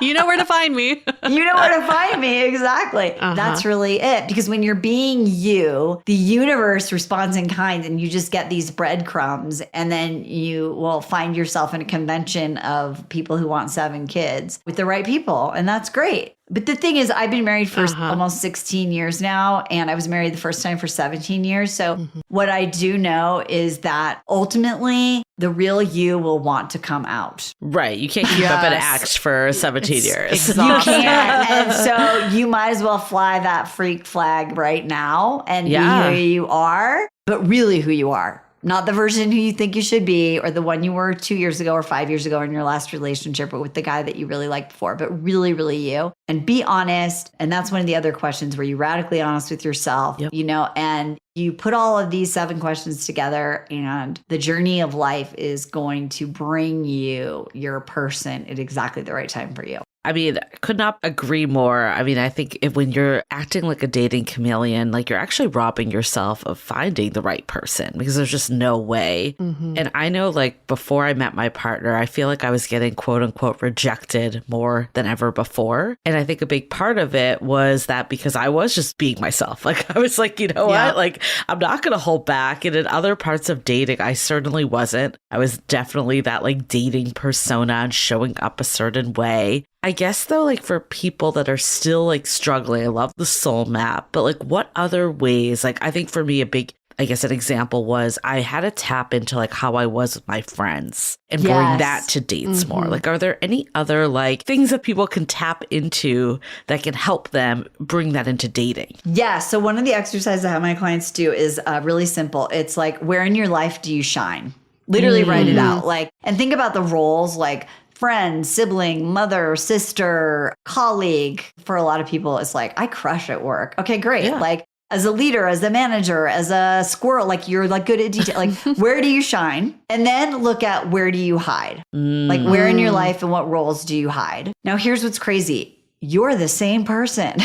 Speaker 4: You know where to find me.
Speaker 3: You know where to find me. Exactly. That's really it. Because when you're being you, the universe responds in kind and you just get these breadcrumbs, and then you will find yourself in a convention of people who want 7 kids with the right people. And that's great. But the thing is, I've been married for almost 16 years now, and I was married the first time for 17 years. So what I do know is that ultimately the real you will want to come out.
Speaker 2: Right. You can't keep up an act for 17 years.
Speaker 3: You can't. And so you might as well fly that freak flag right now and be who you are, but really who you are. Not the version who you think you should be or the one you were 2 years ago or 5 years ago in your last relationship or with the guy that you really liked before, but really, really you. And be honest. And that's one of the other questions where you're radically honest with yourself, and you put all of these 7 questions together, and the journey of life is going to bring you your person at exactly the right time for you.
Speaker 2: I mean, could not agree more. I mean, I think when you're acting like a dating chameleon, like you're actually robbing yourself of finding the right person because there's just no way. And I know like before I met my partner, I feel like I was getting quote unquote rejected more than ever before. And I think a big part of it was that because I was just being myself. Like I was like, what? Like I'm not going to hold back. And in other parts of dating, I certainly wasn't. I was definitely that like dating persona and showing up a certain way. I guess though, like for people that are still like struggling, I love the soul map, but like what other ways, like I think for me, an example was I had to tap into like how I was with my friends and bring that to dates more. Like, are there any other like things that people can tap into that can help them bring that into dating? Yeah.
Speaker 3: So one of the exercises I have my clients do is really simple. It's like, where in your life do you shine? Literally write it out. Like, and think about the roles like friend, sibling, mother, sister, colleague. For a lot of people, it's like, I crush at work. Okay, great. Yeah. Like as a leader, as a manager, as a squirrel, like you're like good at detail. Like where do you shine? And then look at where do you hide? Like where in your life and what roles do you hide? Now, here's what's crazy. You're the same person.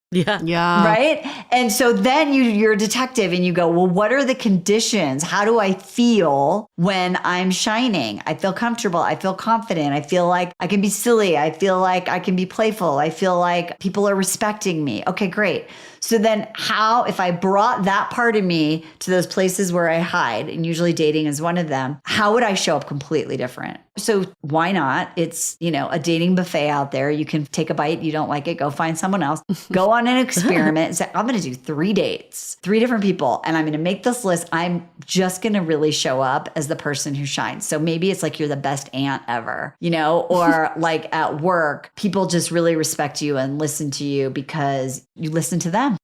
Speaker 3: Yeah. Right. And so then you're a detective and you go, well, what are the conditions? How do I feel when I'm shining? I feel comfortable. I feel confident. I feel like I can be silly. I feel like I can be playful. I feel like people are respecting me. Okay, great. So then how, if I brought that part of me to those places where I hide, and usually dating is one of them, how would I show up completely different? So why not? It's, a dating buffet out there. You can take a bite. You don't like it. Go find someone else. Go on an experiment and say, I'm going to do 3 dates, 3 different people. And I'm going to make this list. I'm just going to really show up as the person who shines. So maybe it's like you're the best aunt ever, or like at work, people just really respect you and listen to you because you listen to them.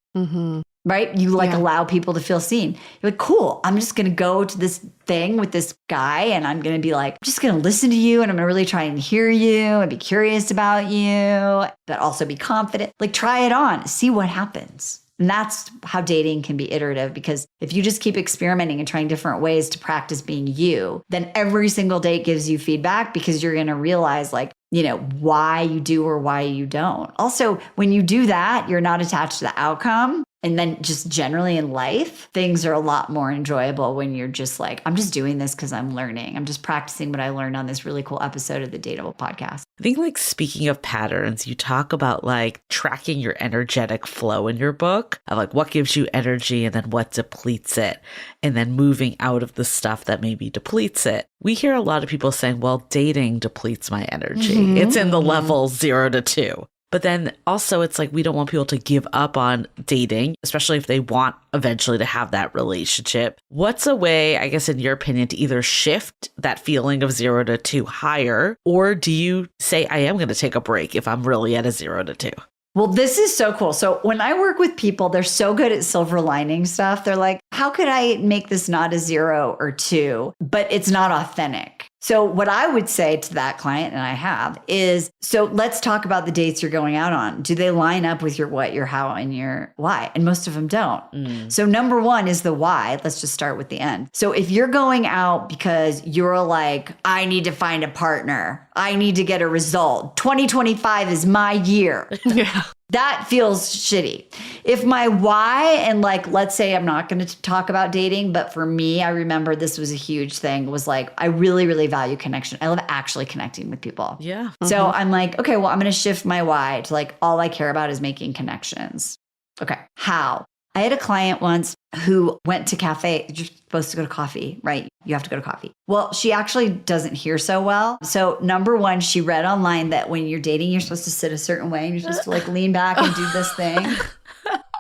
Speaker 3: Right? You allow people to feel seen. You're like, cool. I'm just going to go to this thing with this guy and I'm going to be like, I'm just going to listen to you and I'm going to really try and hear you and be curious about you, but also be confident. Like try it on, see what happens. And that's how dating can be iterative, because if you just keep experimenting and trying different ways to practice being you, then every single date gives you feedback because you're going to realize why you do or why you don't. Also, when you do that, you're not attached to the outcome. And then just generally in life, things are a lot more enjoyable when you're just like, I'm just doing this because I'm learning. I'm just practicing what I learned on this really cool episode of the Dateable podcast.
Speaker 2: I think like speaking of patterns, you talk about like tracking your energetic flow in your book of like what gives you energy and then what depletes it, and then moving out of the stuff that maybe depletes it. We hear a lot of people saying, well, dating depletes my energy. It's in the level 0 to 2. But then also it's like we don't want people to give up on dating, especially if they want eventually to have that relationship. What's a way, I guess, in your opinion, to either shift that feeling of 0 to 2 higher? Or do you say, I am going to take a break if I'm really at a 0 to 2?
Speaker 3: Well, this is so cool. So when I work with people, they're so good at silver lining stuff. They're like, how could I make this not a 0 or 2, but it's not authentic? So what I would say to that client, and I have, is, so let's talk about the dates you're going out on. Do they line up with your what, your how, and your why? And most of them don't. So number 1 is the why. Let's just start with the end. So if you're going out because you're like, I need to find a partner, I need to get a result, 2025 is my year. That feels shitty. If my why, and like, let's say I'm not going to talk about dating, but for me, I remember this was a huge thing, was like, I really, really value connection. I love actually connecting with people.
Speaker 2: Yeah.
Speaker 3: So I'm like, okay, well, I'm going to shift my why to like, all I care about is making connections. Okay. How? I had a client once who went to cafe. You're supposed to go to coffee, right? You have to go to coffee. Well, she actually doesn't hear so well. So number one, she read online that when you're dating, you're supposed to sit a certain way and you're supposed to like lean back and do this thing.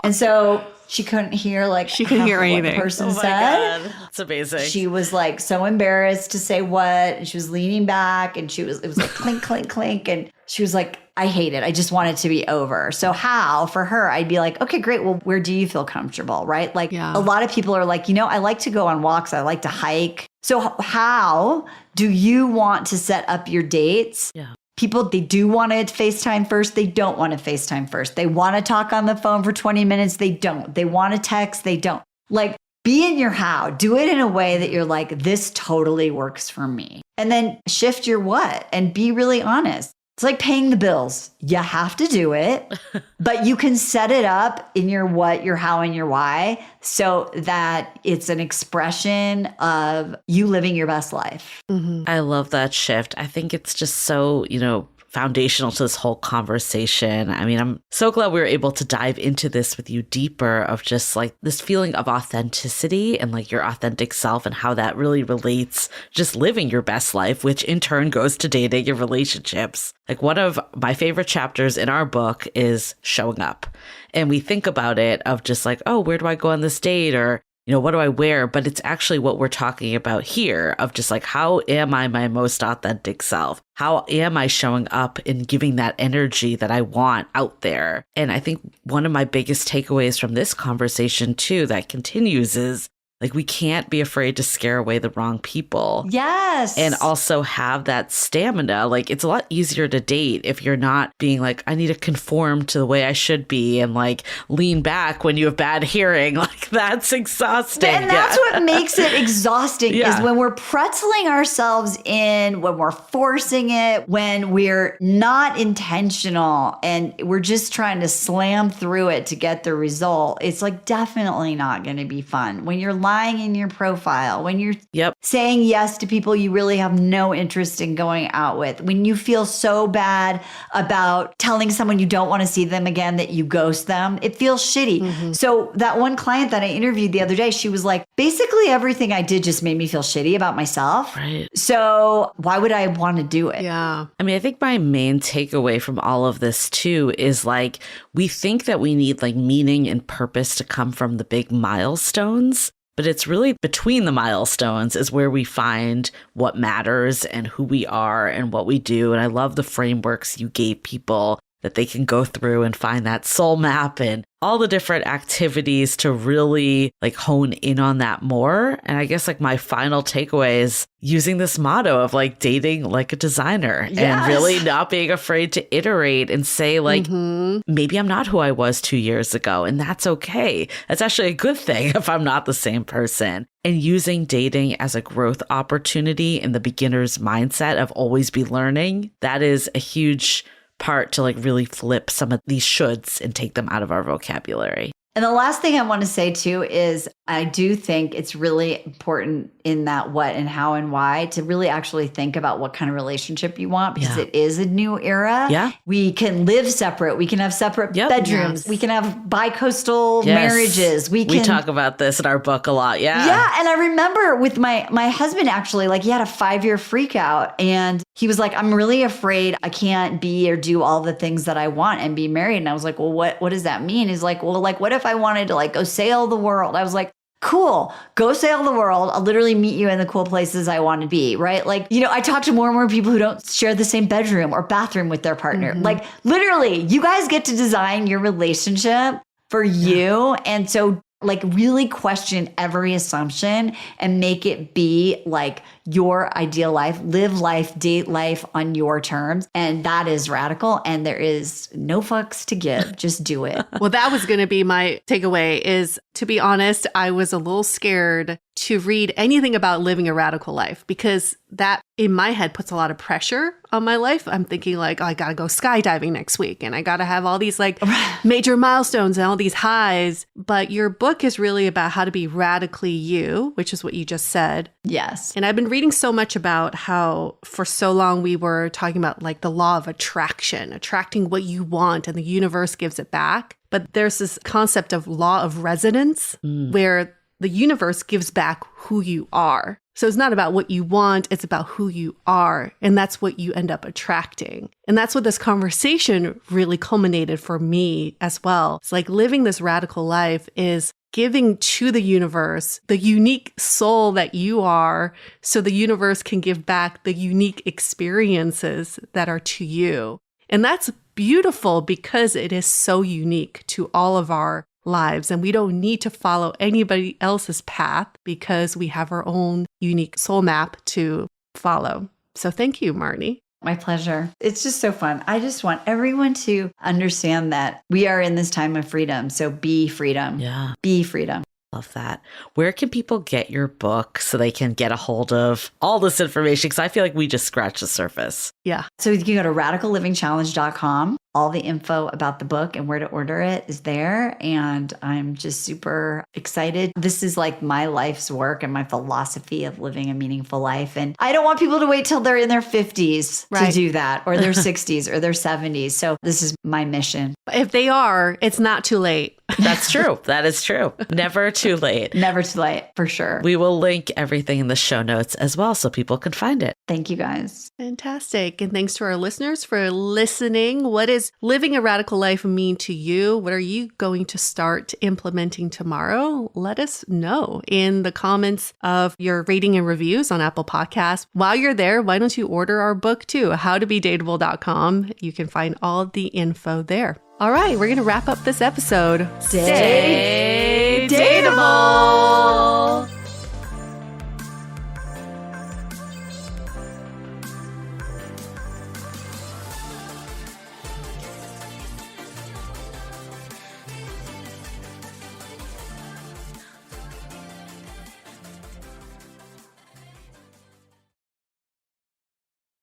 Speaker 3: And so she couldn't hear
Speaker 4: she couldn't hear anything.
Speaker 3: What the person
Speaker 2: Oh my
Speaker 3: said.
Speaker 2: God. That's amazing.
Speaker 3: She was like so embarrassed to say what, and she was leaning back, and it was like clink, clink, clink. And she was like, I hate it. I just want it to be over. So how for her, I'd be like, okay, great. Well, where do you feel comfortable? Right? Like a lot of people are like, I like to go on walks. I like to hike. So how do you want to set up your dates?
Speaker 2: Yeah.
Speaker 3: People, they do want to FaceTime first. They don't want to FaceTime first. They want to talk on the phone for 20 minutes. They don't. They want to text. They don't. Like, be in your how. Do it in a way that you're like, this totally works for me. And then shift your what and be really honest. It's like paying the bills. You have to do it, but you can set it up in your what, your how, and your why so that it's an expression of you living your best life.
Speaker 4: Mm-hmm.
Speaker 2: I love that shift. I think it's just so, foundational to this whole conversation. I mean, I'm so glad we were able to dive into this with you deeper of just like this feeling of authenticity and like your authentic self and how that really relates just living your best life, which in turn goes to dating and relationships. Like one of my favorite chapters in our book is showing up. And we think about it of just like, oh, where do I go on this date? Or what do I wear? But it's actually what we're talking about here of just like, how am I my most authentic self? How am I showing up and giving that energy that I want out there? And I think one of my biggest takeaways from this conversation too, that continues is like, we can't be afraid to scare away the wrong people.
Speaker 3: Yes.
Speaker 2: And also have that stamina. Like, it's a lot easier to date if you're not being like, I need to conform to the way I should be and like lean back when you have bad hearing. Like, that's exhausting.
Speaker 3: And that's what makes it exhausting is when we're pretzeling ourselves in, when we're forcing it, when we're not intentional and we're just trying to slam through it to get the result. It's like definitely not going to be fun. When you're lying in your profile, when you're saying yes to people you really have no interest in going out with, when you feel so bad about telling someone you don't want to see them again that you ghost them, it feels shitty. Mm-hmm. So that one client that I interviewed the other day, she was like, basically everything I did just made me feel shitty about myself.
Speaker 2: Right.
Speaker 3: So why would I want to do it?
Speaker 4: Yeah.
Speaker 2: I mean, I think my main takeaway from all of this too is like, we think that we need like meaning and purpose to come from the big milestones. But it's really between the milestones is where we find what matters and who we are and what we do. And I love the frameworks you gave people that they can go through and find that soul map and all the different activities to really like hone in on that more. And I guess like my final takeaway is using this motto of like dating like a designer and really not being afraid to iterate and say like, maybe I'm not who I was 2 years ago. And that's okay. That's actually a good thing if I'm not the same person. And using dating as a growth opportunity in the beginner's mindset of always be learning. That is a huge part to like really flip some of these shoulds and take them out of our vocabulary.
Speaker 3: And the last thing I want to say too is I do think it's really important in that what and how and why to really actually think about what kind of relationship you want because it is a new era.
Speaker 2: Yeah.
Speaker 3: We can live separate. We can have separate bedrooms.
Speaker 2: Yes.
Speaker 3: We can have bi-coastal marriages. We
Speaker 2: talk about this in our book a lot. Yeah.
Speaker 3: Yeah. And I remember with my husband actually, like he had a 5-year freak out and he was like, I'm really afraid I can't be or do all the things that I want and be married. And I was like, well, what does that mean? He's like, well, like, what if I wanted to like go sail the world? I was like, cool, go sail the world. I'll literally meet you in the cool places I want to be, right? Like, I talk to more and more people who don't share the same bedroom or bathroom with their partner. Like literally, you guys get to design your relationship for you. And so like really question every assumption and make it be like your ideal life, live life, date life on your terms. And that is radical. And there is no fucks to give. Just do it.
Speaker 4: Well, that was going to be my takeaway is, to be honest, I was a little scared to read anything about living a radical life because that in my head puts a lot of pressure on my life, I'm thinking like, oh, I got to go skydiving next week and I got to have all these like major milestones and all these highs. But your book is really about how to be radically you, which is what you just said.
Speaker 3: Yes.
Speaker 4: And I've been reading so much about how for so long we were talking about like the law of attraction, attracting what you want and the universe gives it back. But there's this concept of law of resonance where the universe gives back who you are. So it's not about what you want, it's about who you are. And that's what you end up attracting. And that's what this conversation really culminated for me as well. It's like living this radical life is giving to the universe the unique soul that you are so the universe can give back the unique experiences that are to you. And that's beautiful because it is so unique to all of our lives. And we don't need to follow anybody else's path because we have our own unique soul map to follow. So thank you, Marni.
Speaker 3: My pleasure. It's just so fun. I just want everyone to understand that we are in this time of freedom. So be freedom.
Speaker 2: Yeah.
Speaker 3: Be freedom.
Speaker 2: Love that. Where can people get your book so they can get a hold of all this information? Because I feel like we just scratched the surface.
Speaker 4: Yeah.
Speaker 3: So you can go to radicallivingchallenge.com. All the info about the book and where to order it is there. And I'm just super excited. This is like my life's work and my philosophy of living a meaningful life. And I don't want people to wait till they're in their 50s to do that, or their 60s or their 70s. So this is my mission.
Speaker 4: If they are, it's not too late.
Speaker 2: That's true. That is true. Never too late.
Speaker 3: Never too late, for sure.
Speaker 2: We will link everything in the show notes as well so people can find it.
Speaker 3: Thank you guys.
Speaker 4: Fantastic. And thanks to our listeners for listening. What does living a radical life mean to you? What are you going to start implementing tomorrow? Let us know in the comments of your rating and reviews on Apple Podcasts. While you're there, why don't you order our book too, howtobedateable.com. You can find all the info there. All right, we're going to wrap up this episode.
Speaker 3: Stay dateable.